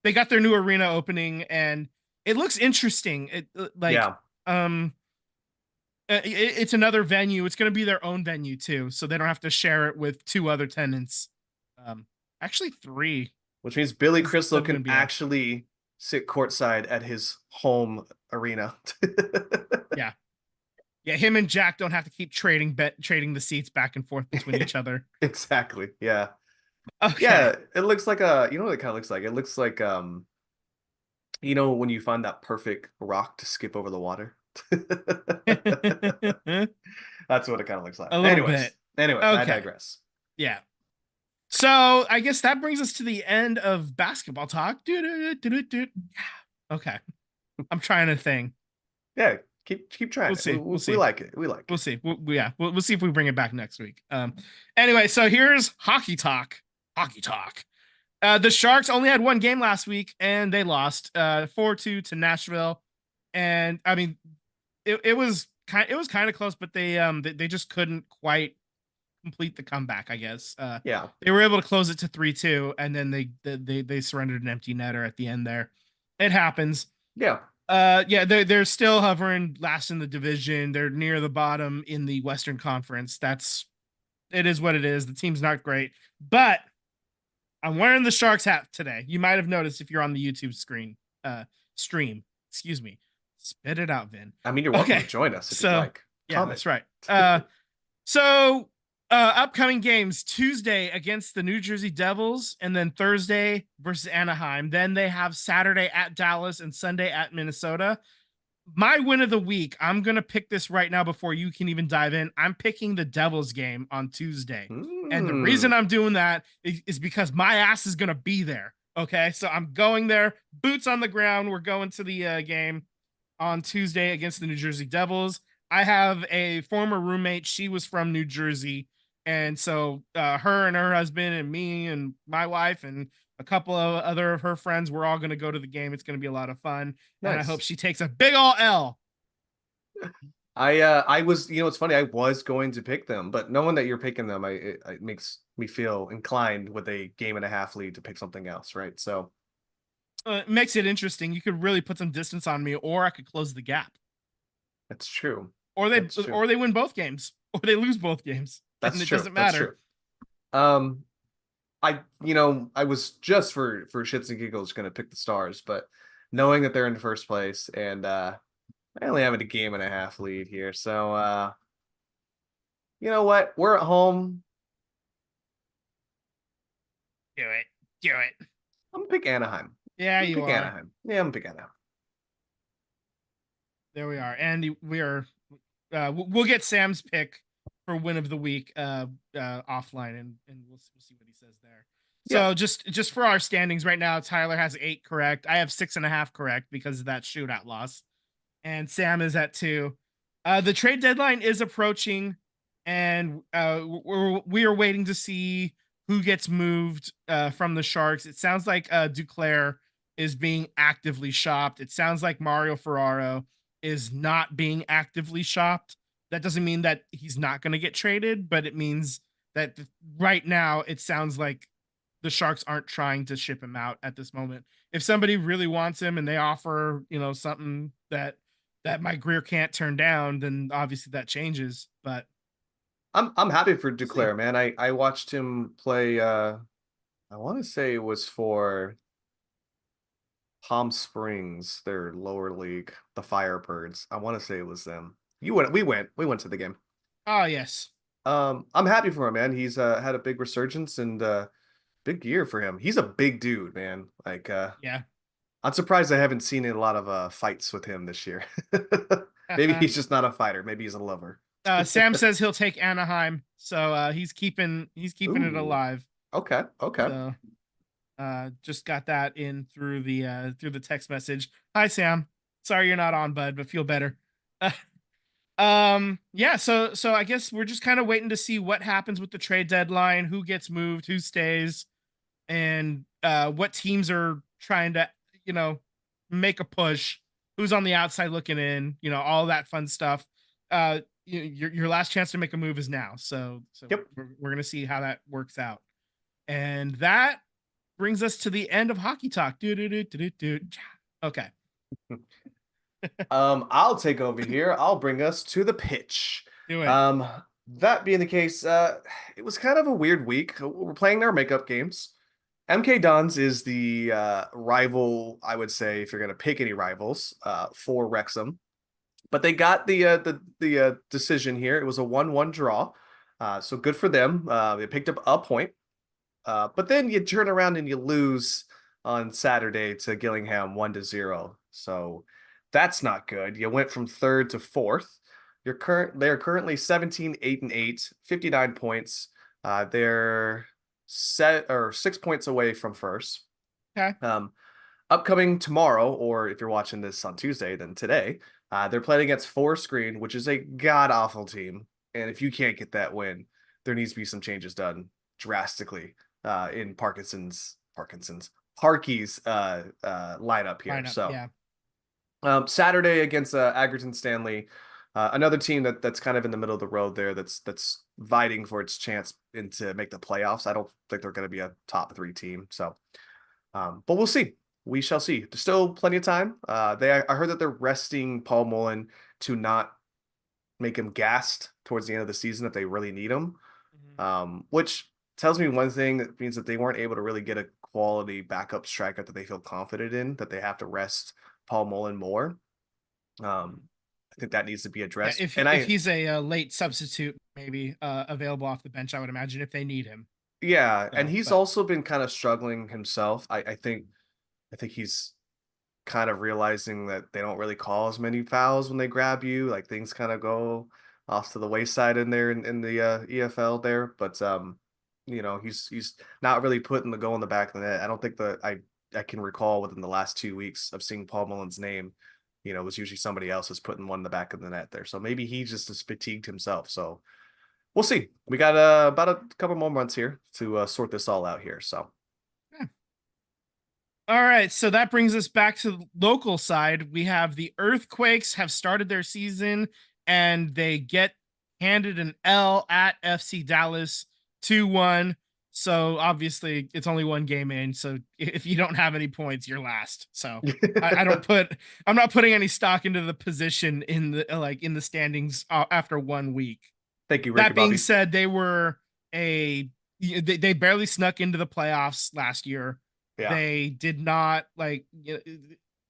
they got their new arena opening, and it looks interesting. It like Yeah. it's another venue. It's going to be their own venue too, so they don't have to share it with two other tenants. Actually three. Which means Billy Because Crystal can WNBA. actually sit courtside at his home arena. Yeah, yeah. Him and Jack don't have to keep trading the seats back and forth between each other. Exactly. Yeah. Okay. Yeah, it looks like a, you know what it kind of looks like? It looks like You know, when you find that perfect rock to skip over the water? A That's what it kind of looks like. little bit. Anyways, I Okay. digress. Yeah. So I guess that brings us to the end of basketball talk. Okay. I'm trying to think. Yeah, keep trying We'll it. see. We'll We see. like it. We like We'll it. see. Yeah, we'll see if we bring it back next week. Anyway, so here's hockey talk. Hockey talk. The Sharks only had one game last week and they lost 4-2 to Nashville. And I mean, it was kind of close, but they just couldn't quite complete the comeback, I guess. Yeah, They were able to close it to 3-2, and then they surrendered an empty netter at the end there. It happens. yeah. Yeah, they're still hovering last in the division. They're near the bottom in the Western Conference. It is what it is. The team's not great, but I'm wearing the Sharks hat today. You might have noticed if you're on the YouTube stream. Excuse me. Spit it out, Vin. I mean, you're welcome Okay. to join us if you'd So like. yeah, Comment. that's right. So upcoming games Tuesday against the New Jersey Devils, and then Thursday versus Anaheim. Then they have Saturday at Dallas and Sunday at Minnesota. My win of the week, I'm going to pick this right now before you can even dive in. I'm picking the Devils game on Tuesday. And the reason I'm doing that is because my ass is going to be there. Okay. So I'm going there, boots on the ground. We're going to the game on Tuesday against the New Jersey Devils. I have a former roommate. She was from New Jersey. And so her and her husband and me and my wife and a couple of other of her friends, we're all going to go to the game. It's going to be a lot of fun. And I hope Nice. she takes a big ol' L. I was, you know, it's funny. I was going to pick them, but knowing that you're picking them, it makes me feel inclined with a game and a half lead to pick something else, right? So It makes it interesting. You could really put some distance on me, or I could close the gap. that's true. Or they That's true. or they win both games, or they lose both games. That's And it true. doesn't That's matter. true. I was just for shits and giggles gonna pick the Stars, but knowing that they're in first place and I only have a game and a half lead here, so you know what? We're at home. Do it. Do it. I'm gonna pick Anaheim. Yeah, I'm gonna you pick are. Anaheim. Yeah, I'm gonna pick Anaheim. There we are. And we are we'll get Sam's pick for win of the week offline, and we'll see what he says there. Yeah. So just for our standings right now, Tyler has 8 correct. I have 6.5 correct because of that shootout loss, and Sam is at 2. The trade deadline is approaching, and we are waiting to see who gets moved from the Sharks. It sounds like Duclair is being actively shopped. It sounds like Mario Ferraro is not being actively shopped. That doesn't mean that he's not going to get traded, but it means that right now it sounds like the Sharks aren't trying to ship him out at this moment. If somebody really wants him and they offer, something that Mike Greer can't turn down, then obviously that changes. But I'm happy for we'll see. Duclair, man. I watched him play I want to say it was for Palm Springs, their lower league, the Firebirds. I want to say it was them. We went to the game. Oh yes. I'm happy for him, man. He's had a big resurgence and big year for him. He's a big dude, man. Like Yeah. I'm surprised I haven't seen a lot of fights with him this year. Maybe he's just not a fighter. Maybe he's a lover. Sam says he'll take Anaheim, so he's keeping it Ooh, alive. okay, okay. So just got that in through the text message. Hi Sam, sorry you're not on, bud, but feel better. Yeah, so I guess we're just kind of waiting to see what happens with the trade deadline, who gets moved, who stays, and what teams are trying to make a push, who's on the outside looking in, all that fun stuff. Your last chance to make a move is now, so Yep. we're gonna see how that works out. And that brings us to the end of hockey talk. Okay. I'll take over here. I'll bring us to the pitch. Do it. Um, that being the case, it was kind of a weird week. We're playing our makeup games. MK Dons is the rival, I would say, if you're gonna pick any rivals, for Wrexham. But they got the decision here. It was a 1-1 draw. So good for them. They picked up a point. But then you turn around and you lose on Saturday to Gillingham 1-0. So that's not good. You went from third to fourth. They're currently 17, 8 and 8, 59 points. They're set or 6 points away from first. Okay. Upcoming tomorrow, or if you're watching this on Tuesday, then today, they're playing against Forest Green, which is a god awful team. And if you can't get that win, there needs to be some changes done drastically in Parky's lineup here. Lineup, So yeah. Saturday against Agerton Stanley, another team that's kind of in the middle of the road there. That's fighting for its chance into make the playoffs. I don't think they're going to be a top 3 team. So, but we'll see. We shall see. There's still plenty of time. I heard that they're resting Paul Mullen to not make him gassed towards the end of the season if they really need him. Which tells me one thing. That means that they weren't able to really get a quality backup striker that they feel confident in, that they have to rest Paul Mullen more. I think that needs to be addressed. If he's a late substitute, maybe available off the bench, I would imagine if they need him. Yeah, and So, he's but also been kind of struggling himself. I think he's kind of realizing that they don't really call as many fouls when they grab you. Like things kind of go off to the wayside in there in the EFL there. But he's not really putting the goal in the back of the net. I don't think that I can recall within the last 2 weeks of seeing Paul Mullen's name. It was usually somebody else is putting one in the back of the net there. So maybe he just is fatigued himself. So we'll see. We got about a couple more months here to sort this all out here. So. all right, so that brings us back to the local side. We have the Earthquakes have started their season and they get handed an L at FC Dallas 2-1. So obviously it's only one game in. So if you don't have any points, you're last. So I'm not putting any stock into the position in the standings after 1 week. Thank you, Ricky That being Bobby. said, they barely snuck into the playoffs last year. Yeah. They did not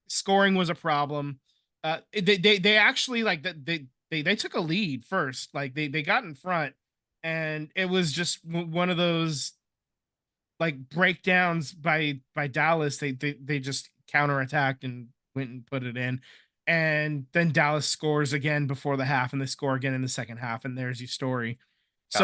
scoring was a problem. They actually they took a lead first. Like they got in front, and it was just one of those breakdowns by Dallas. They just counterattacked and went and put it in. And then Dallas scores again before the half, and they score again in the second half, and there's your story. Yeah.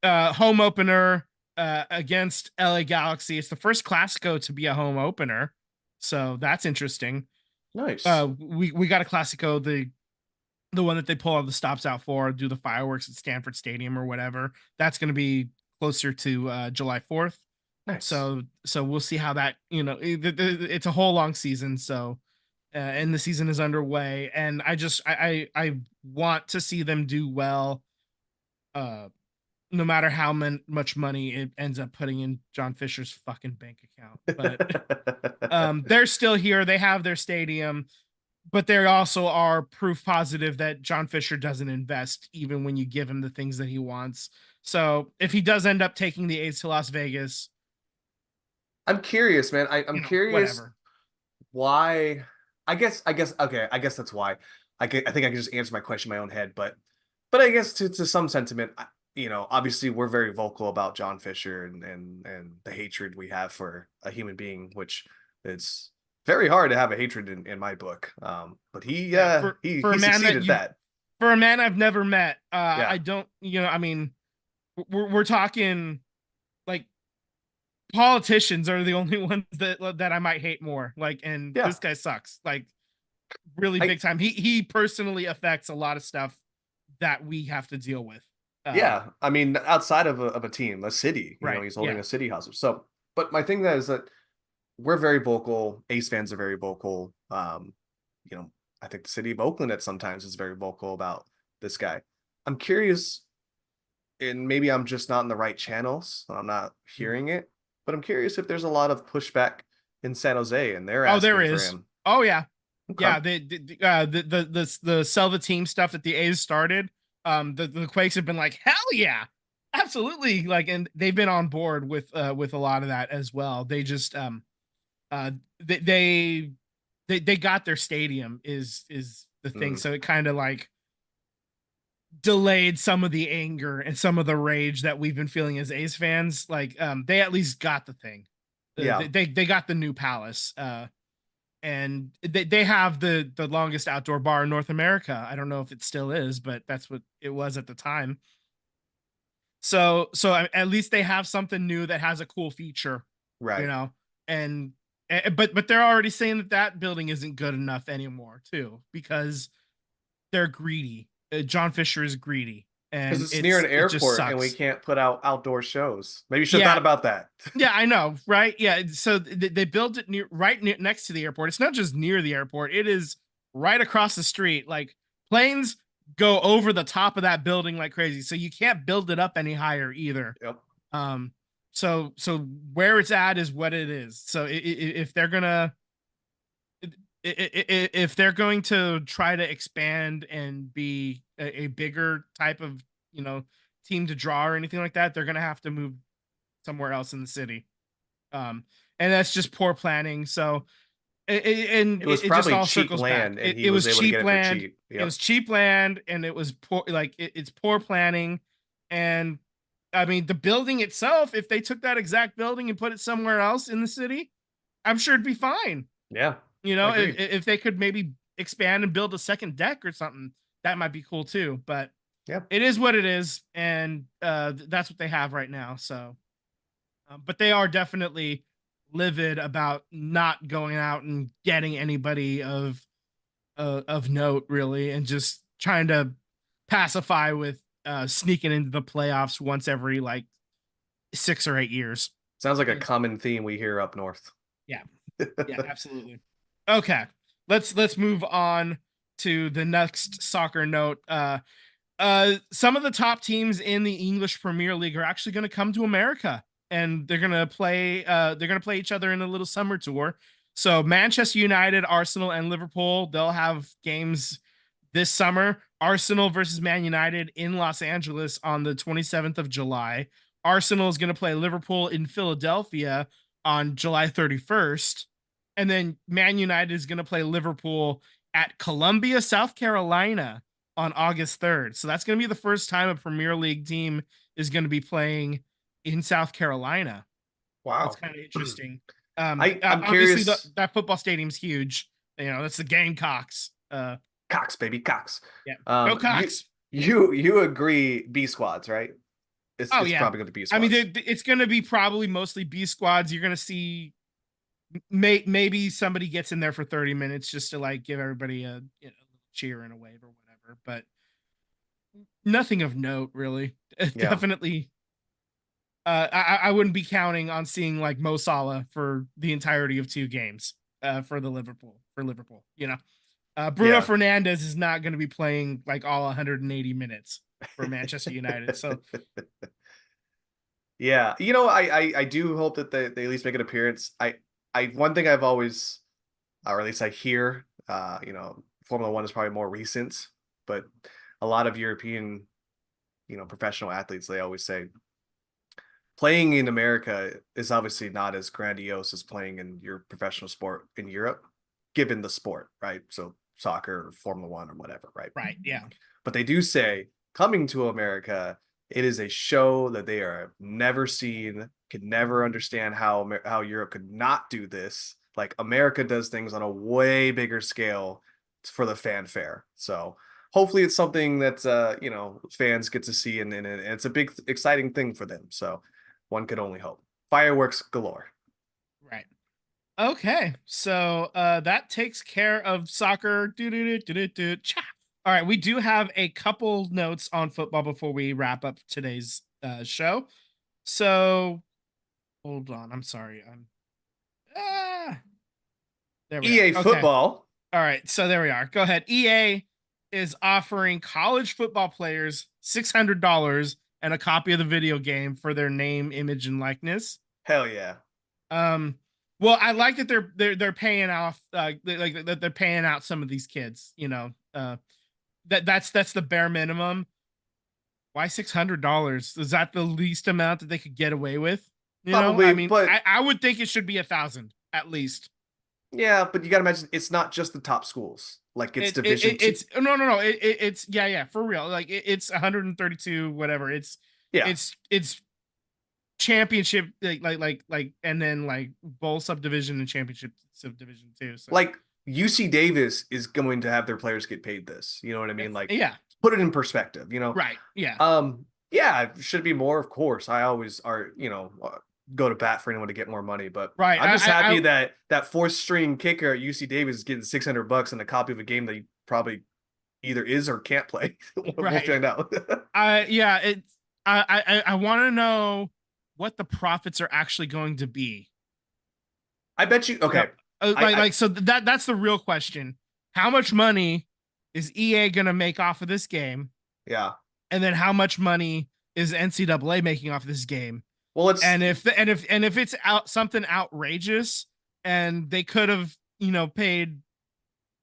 So home opener against LA Galaxy. It's the first Classico to be a home opener, so that's interesting. Nice. We got a Classico, the one that they pull all the stops out for, do the fireworks at Stanford Stadium or whatever. That's going to be closer to July 4th. Nice. So we'll see how that, it's a whole long season. So, and the season is underway, and I want to see them do well. No matter how much money it ends up putting in John Fisher's fucking bank account, but they're still here. They have their stadium, but they also are proof positive that John Fisher doesn't invest even when you give him the things that he wants. So if he does end up taking the A's to Las Vegas, I'm curious, man. I'm curious whatever. why. I guess okay. I guess that's why. I think I can just answer my question in my own head, but I guess to some sentiment, obviously we're very vocal about John Fisher and the hatred we have for a human being, which it's very hard to have a hatred in my book. But he succeeded that. For a man I've never met, I don't, I mean, we're talking like politicians are the only ones that I might hate more. This guy sucks. Really big time. He personally affects a lot of stuff that we have to deal with. I mean, outside of a team, a city, right. He's holding a city hostage. So, but my thing is that we're very vocal. Ace fans are very vocal. I think the city of Oakland at sometimes is very vocal about this guy. I'm curious, and maybe I'm just not in the right channels. I'm not hearing it, but I'm curious if there's a lot of pushback in San Jose, and they're asking there for is. him. Oh yeah, Okay. yeah. The sell the team stuff that the A's started. The Quakes have been like, hell yeah, absolutely. And they've been on board with a lot of that as well. They just they got their stadium is the thing. So it kind of delayed some of the anger and some of the rage that we've been feeling as A's fans. They at least got the thing. Yeah. They got the new palace, and they have the longest outdoor bar in North America. I don't know if it still is, but that's what it was at the time. So at least they have something new that has a cool feature, you Right. know. And but they're already saying that that building isn't good enough anymore too, because they're greedy. John Fisher is greedy, Because and it's near an it just airport and we sucks. can't put out outdoor shows. Maybe you should have thought Yeah, about that. yeah, I know, right? Yeah, so they built it next to the airport. It's not just near the airport; it is right across the street. Like, planes go over the top of that building like crazy, so you can't build it up any higher either. Yep. Um, so where it's at is what it is. So if they're gonna if they're going to try to expand and be a bigger type of, you know, team to draw or anything like that, they're gonna have to move somewhere else in the city. Um, and that's just poor planning. So It was it just probably all cheap circles back. land and he It was was able to get cheap it for land. cheap. It Yep. was cheap land, and it was poor. Like, it's poor planning. And I mean, the building itself, if they took that exact building and put it somewhere else in the city, I'm sure it'd be fine. Yeah. You I know, agree. if they could maybe expand and build a second deck or something, that might be cool too. But Yeah. it is what it is, and that's what they have right now. So, but they are definitely livid about not going out and getting anybody of note, really, and just trying to pacify with sneaking into the playoffs once every like 6 or 8 years. Sounds like a Yeah, common theme we hear up north. yeah, yeah, absolutely. Okay, let's move on to the next soccer note. Some of the top teams in the English Premier League are actually going to come to America, and they're going to play. They're going to play each other in a little summer tour. So Manchester United, Arsenal, and Liverpool, they'll have games this summer. Arsenal versus Man United in Los Angeles on the 27th of July. Arsenal is going to play Liverpool in Philadelphia on July 31st. And then Man United is going to play Liverpool at Columbia, South Carolina on August 3rd. So that's going to be the first time a Premier League team is going to be playing in South Carolina. That's Wow. kind of interesting. I'm Obviously, curious. that football stadium's huge. You know, that's the Gamecocks. Cox, baby, Cox. Yeah, go Um, you Cox. you agree B squads, right? Oh It's yeah. probably going to be B I mean, squads. it's going to be probably mostly B squads. You're going to see maybe somebody gets in there for 30 minutes just to like give everybody a, you know, cheer and a wave or whatever, but nothing of note really. Yeah. Definitely. I wouldn't be counting on seeing like Mo Salah for the entirety of 2 games for Liverpool. You know, Bruno Yeah. Fernandez is not going to be playing like all 180 minutes for Manchester United. So Yeah. I do hope that they at least make an appearance. I one thing I've always, or at least I hear, Formula One is probably more recent, but a lot of European, professional athletes, they always say playing in America is obviously not as grandiose as playing in your professional sport in Europe, given the sport, right? So soccer or Formula One or whatever, right? right, yeah, But they do say coming to America, it is a show that they are never seen, could never understand how Europe could not do this. Like America does things on a way bigger scale for the fanfare. So hopefully it's something that fans get to see and it's a big exciting thing for them. So one could only hope. Fireworks galore. right. Okay, so that takes care of soccer. Cha. All right, we do have a couple notes on football before we wrap up today's show. So hold on, I'm sorry. Ah, there we are. EA Okay, football. all right, so there we are. Go ahead. EA is offering college football players $600 and a copy of the video game for their name, image, and likeness. Hell yeah. Um, well, I like that they're paying off like that they're paying out some of these kids. You know, that's the bare minimum. Why $600? Is that the least amount that they could get away with? You know, Probably, I mean, but I would think it should be 1,000 at least. yeah, but you got to imagine it's not just the top schools. Like it's Division Two. It's no. It's yeah, for real. Like it's 132, whatever. Yeah, It's championship, and then like bowl subdivision and championship subdivision too. So Like UC Davis is going to have their players get paid this. You know what I mean? yes, Like yeah, put it in perspective, right, yeah, yeah, should be more, of course. I always go to bat for anyone to get more money, but right. I'm just happy I that that fourth string kicker at UC Davis is getting $600 and a copy of a game that he probably either is or can't play. We'll right. find out. Yeah, it's I want to know what the profits are actually going to be. I bet you. You know, Okay, I so that's the real question. How much money is EA gonna make off of this game? yeah. And then how much money is NCAA making off of this game? Well, it's And if it's out something outrageous, and they could have paid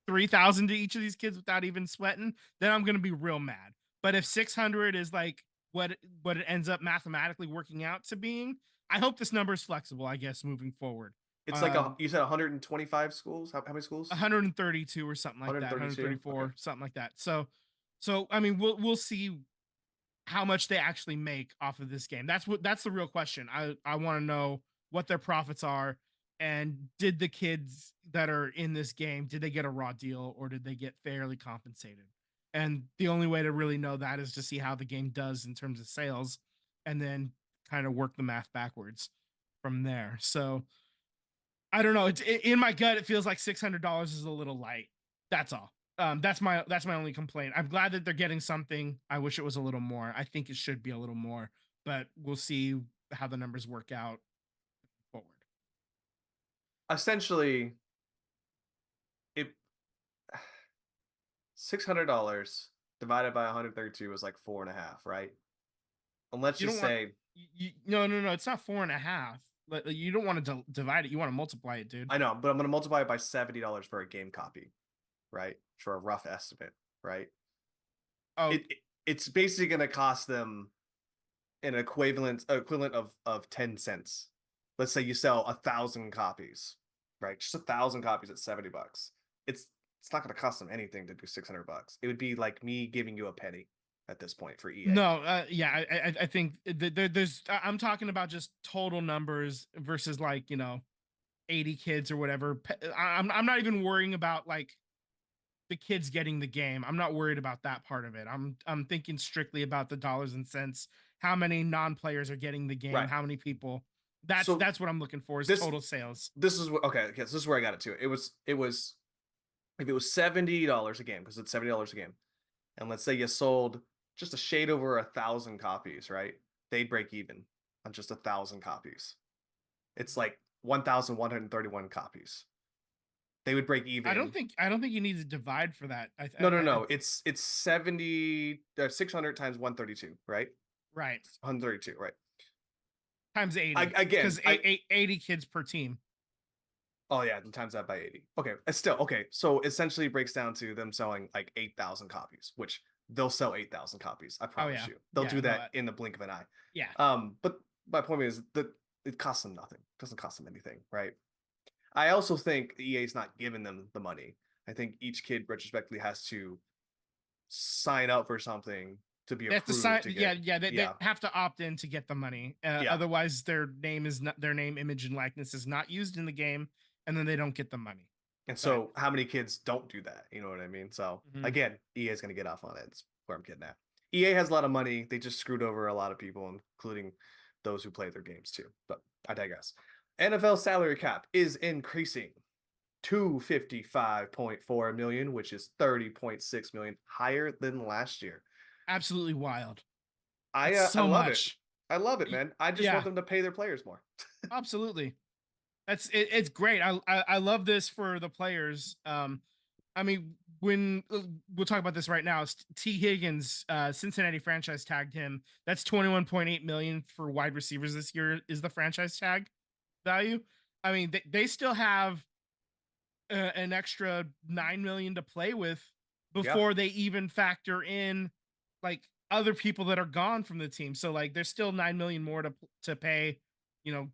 3,000 to each of these kids without even sweating, then I'm gonna be real mad. But if 600 is like what it ends up mathematically working out to being, I hope this number is flexible. I guess moving forward, it's like you said 125 schools. How many schools? 132 or something like that, 132. 134, Okay. something like that. So I mean, we'll see how much they actually make off of this game. That's the real question. I want to know what their profits are, and did the kids that are in this game, did they get a raw deal or did they get fairly compensated? And the only way to really know that is to see how the game does in terms of sales, and then kind of work the math backwards from there. So I don't know. In my gut, it feels like $600 is a little light. That's all. That's my only complaint. I'm glad that they're getting something. I wish it was a little more. I think it should be a little more, but we'll see how the numbers work out forward. Essentially, it $600 divided by 132 is like 4.5, right? And let's You don't just want say no. It's not 4.5. Like, you don't want to divide it. You want to multiply it, dude. I know, but I'm going to multiply it by $70 for a game copy, right? For a rough estimate, right? Oh, It's basically going to cost them an equivalent of 10 cents. Let's say you sell 1,000 copies, right? Just 1,000 copies at $70. It's not going to cost them anything to do $600. It would be like me giving you a penny at this point for EA. no, yeah, I think there's. I'm talking about just total numbers versus like 80 kids or whatever. I'm not even worrying about like the kids getting the game. I'm not worried about that part of it. I'm thinking strictly about the dollars and cents. How many non-players are getting the game? Right. How many people? That's So that's what I'm looking for is this total sales. this is what okay. So this is where I got it to. It was if it was $70 a game because it's $70 a game, and let's say you sold just a shade over 1,000 copies, right? They'd break even on just 1,000 copies. It's like 1,131 copies. They would break even. I don't think you need to divide for that. No. It's 600 times 132, right? Right. 132, right? Times 80. Again, Because 80 kids per team. oh yeah, times that by 80. Okay, it's still okay. So essentially, it breaks down to them selling like 8,000 copies, which they'll sell 8,000 copies. I promise yeah. you, they'll Yeah, do no, that in the blink of an eye. Yeah. But my point is that it costs them nothing. It doesn't cost them anything, right? I also think EA's not giving them the money. I think each kid retrospectively has to sign up for something to be They have to approved sign. to get. They have to opt in to get the money. Yeah. Otherwise, their name, image, and likeness is not used in the game, and then they don't get the money. And so, how many kids don't do that? You know what I mean? So, Mhm. again, EA is going to get off on it. That's where I'm getting at. EA has a lot of money. They just screwed over a lot of people, including those who play their games too. But I digress. NFL salary cap is increasing to 55.4 million, which is 30.6 million higher than last year. Absolutely wild. I It's so love much. it. I love it, man. I just Yeah. want them to pay their players more. Absolutely. It's great. I love this for the players. I mean, when we'll talk about this right now, T. Higgins, Cincinnati franchise tagged him. That's 21.8 million for wide receivers this year is the franchise tag value. I mean, they still have an extra 9 million to play with before they even factor in like other people that are gone from the team. So like there's still 9 million more to pay, you know,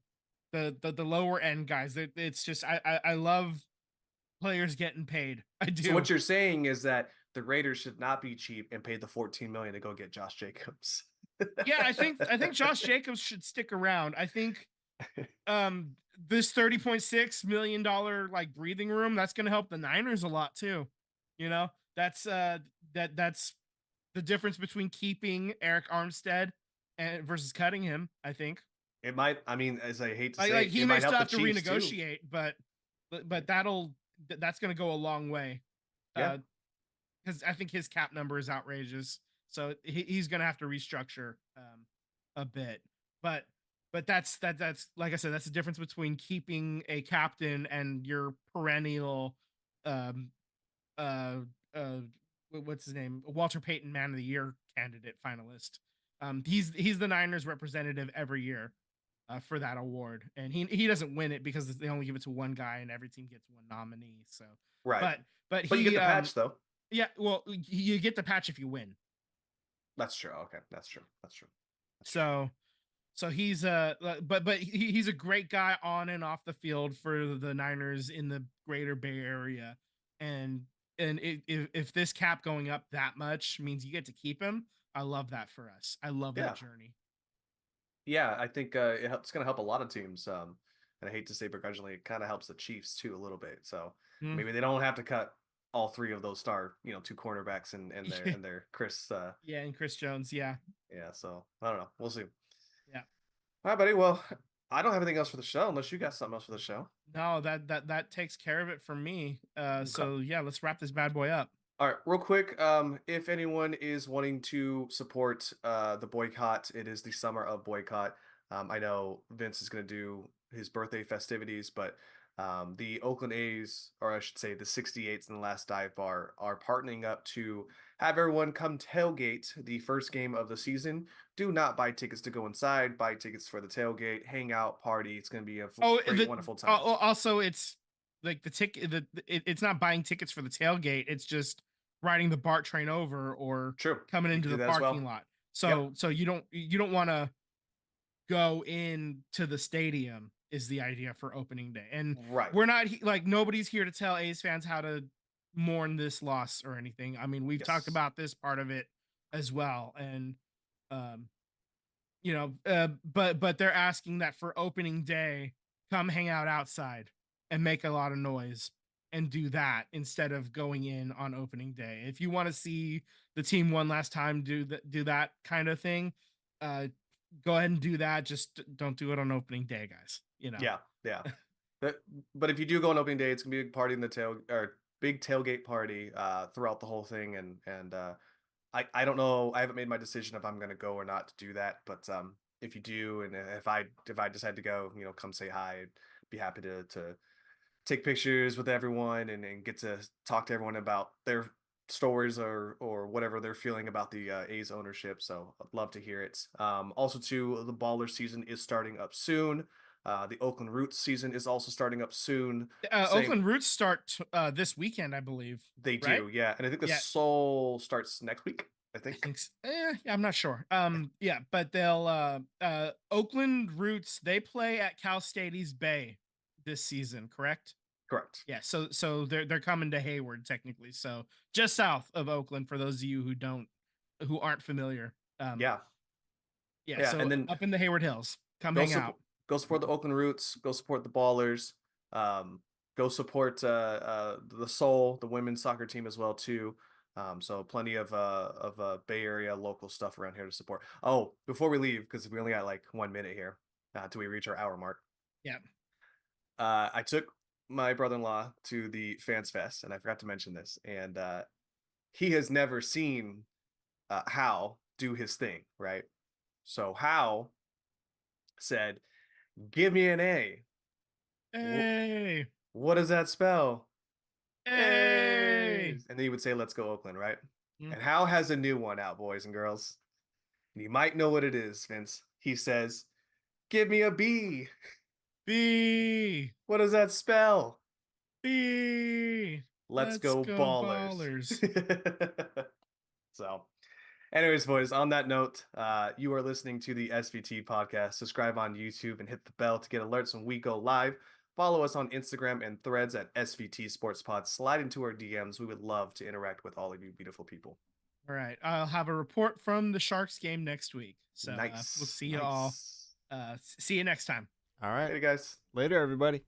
the lower end guys. It's just I love players getting paid. I do. So what you're saying is that the Raiders should not be cheap and pay the 14 million to go get Josh Jacobs. Yeah, I think Josh Jacobs should stick around. I think this $30.6 million like breathing room, that's gonna help the Niners a lot too. You know, that's the difference between keeping Eric Armstead and versus cutting him, I think. It might, I mean, as I hate to Like say like it, he it may might still help the have to Chiefs too. renegotiate, but that's gonna go a long way. Yeah. Because I think his cap number is outrageous. So he's gonna have to restructure a bit. But that's like I said, that's the difference between keeping a captain and your perennial um uh uh what's his name? Walter Payton Man of the Year candidate finalist. He's the Niners representative every year for that award, and he doesn't win it because they only give it to one guy, and every team gets one nominee. So, Right. but But you get he the patch though. yeah, well, you get the patch if you win. That's true. Okay. That's true. That's true. That's true. So he's but he's a great guy on and off the field for the Niners in the greater Bay Area, and if this cap going up that much means you get to keep him, I love that for us. I love that Yeah. journey. Yeah. I think it's going to help a lot of teams. And I hate to say begrudgingly, it kind of helps the Chiefs too a little bit. So Hmm. maybe they don't have to cut all three of those star, two cornerbacks and their Chris. Yeah, and Chris Jones, yeah, Yeah. So I don't know. We'll see. yeah. All right, buddy. Well, I don't have anything else for the show unless you got something else for the show. No, that takes care of it for me. Okay. So yeah, let's wrap this bad boy up. All right, real quick. If anyone is wanting to support the boycott, it is the summer of boycott. I know Vince is going to do his birthday festivities, but the Oakland A's, or I should say the 68s and the Last Dive Bar, are partnering up to have everyone come tailgate the first game of the season. Do not buy tickets to go inside. Buy tickets for the tailgate, hang out, party. It's going to be a Oh, great, wonderful time. also it's like the ticket. It's not buying tickets for the tailgate. It's just riding the BART train over or True, coming you into can do the that as parking well. lot. Yep. So you don't want to go into the stadium is the idea for opening day. And Right. we're not like nobody's here to tell A's fans how to mourn this loss or anything. I mean, we've talked Yes. about this part of it as well, and um but they're asking that for opening day, come hang out outside and make a lot of noise and do that instead of going in on opening day. If you want to see the team one last time do that kind of thing, uh go ahead and do that. Just don't do it on opening day, guys. Yeah, yeah. But if you do go on opening day, it's gonna be a big party in the tail or big tailgate party throughout the whole thing, and I don't know. I haven't made my decision if I'm gonna go or not to do that. But if you do, and if I decide to go, come say hi. I'd be happy to take pictures with everyone and get to talk to everyone about their stories or whatever they're feeling about the A's ownership. So I'd love to hear it. Also, too, the Baller season is starting up soon. The Oakland Roots season is also starting up soon. Same, Oakland Roots start this weekend, I believe. they Right? do, yeah. And I think the Yeah, Soul starts next week. I I think. think yeah, I'm not sure. Yeah, but they'll Oakland Roots, they play at Cal State East Bay this season, correct? Correct. Yeah, so they're coming to Hayward technically. So just south of Oakland for those of you who aren't familiar. Yeah, Yeah, yeah. And so then up in the Hayward Hills. Come go hang support out. go support the Oakland Roots. Go support the Ballers. Go support the Soul, the women's soccer team as well too. So plenty of Bay Area local stuff around here to support. Oh, before we leave, because we only got like 1 minute here till we reach our hour mark. Yeah. I took my brother-in-law to the Fans Fest, and I forgot to mention this, and he has never seen Hal do his thing, right? So Hal said, "Give me an A." Hey. What does that spell? Hey. A's. And then he would say, "Let's go Oakland," right? Mm. And Hal has a new one out, boys and girls. And you might know what it is, Vince. He says, "Give me a B." B. What does that spell? B. Let's Let's go go Ballers. Ballers. So, anyways, boys, on that note, you are listening to the SVT podcast. Subscribe on YouTube and hit the bell to get alerts when we go live. Follow us on Instagram and threads at SVT Sports Pod. Slide into our DMs. We would love to interact with all of you beautiful people. All right. I'll have a report from the Sharks game next week. So Nice. we'll see you all. See you next time. All right. Hey guys. Later, everybody.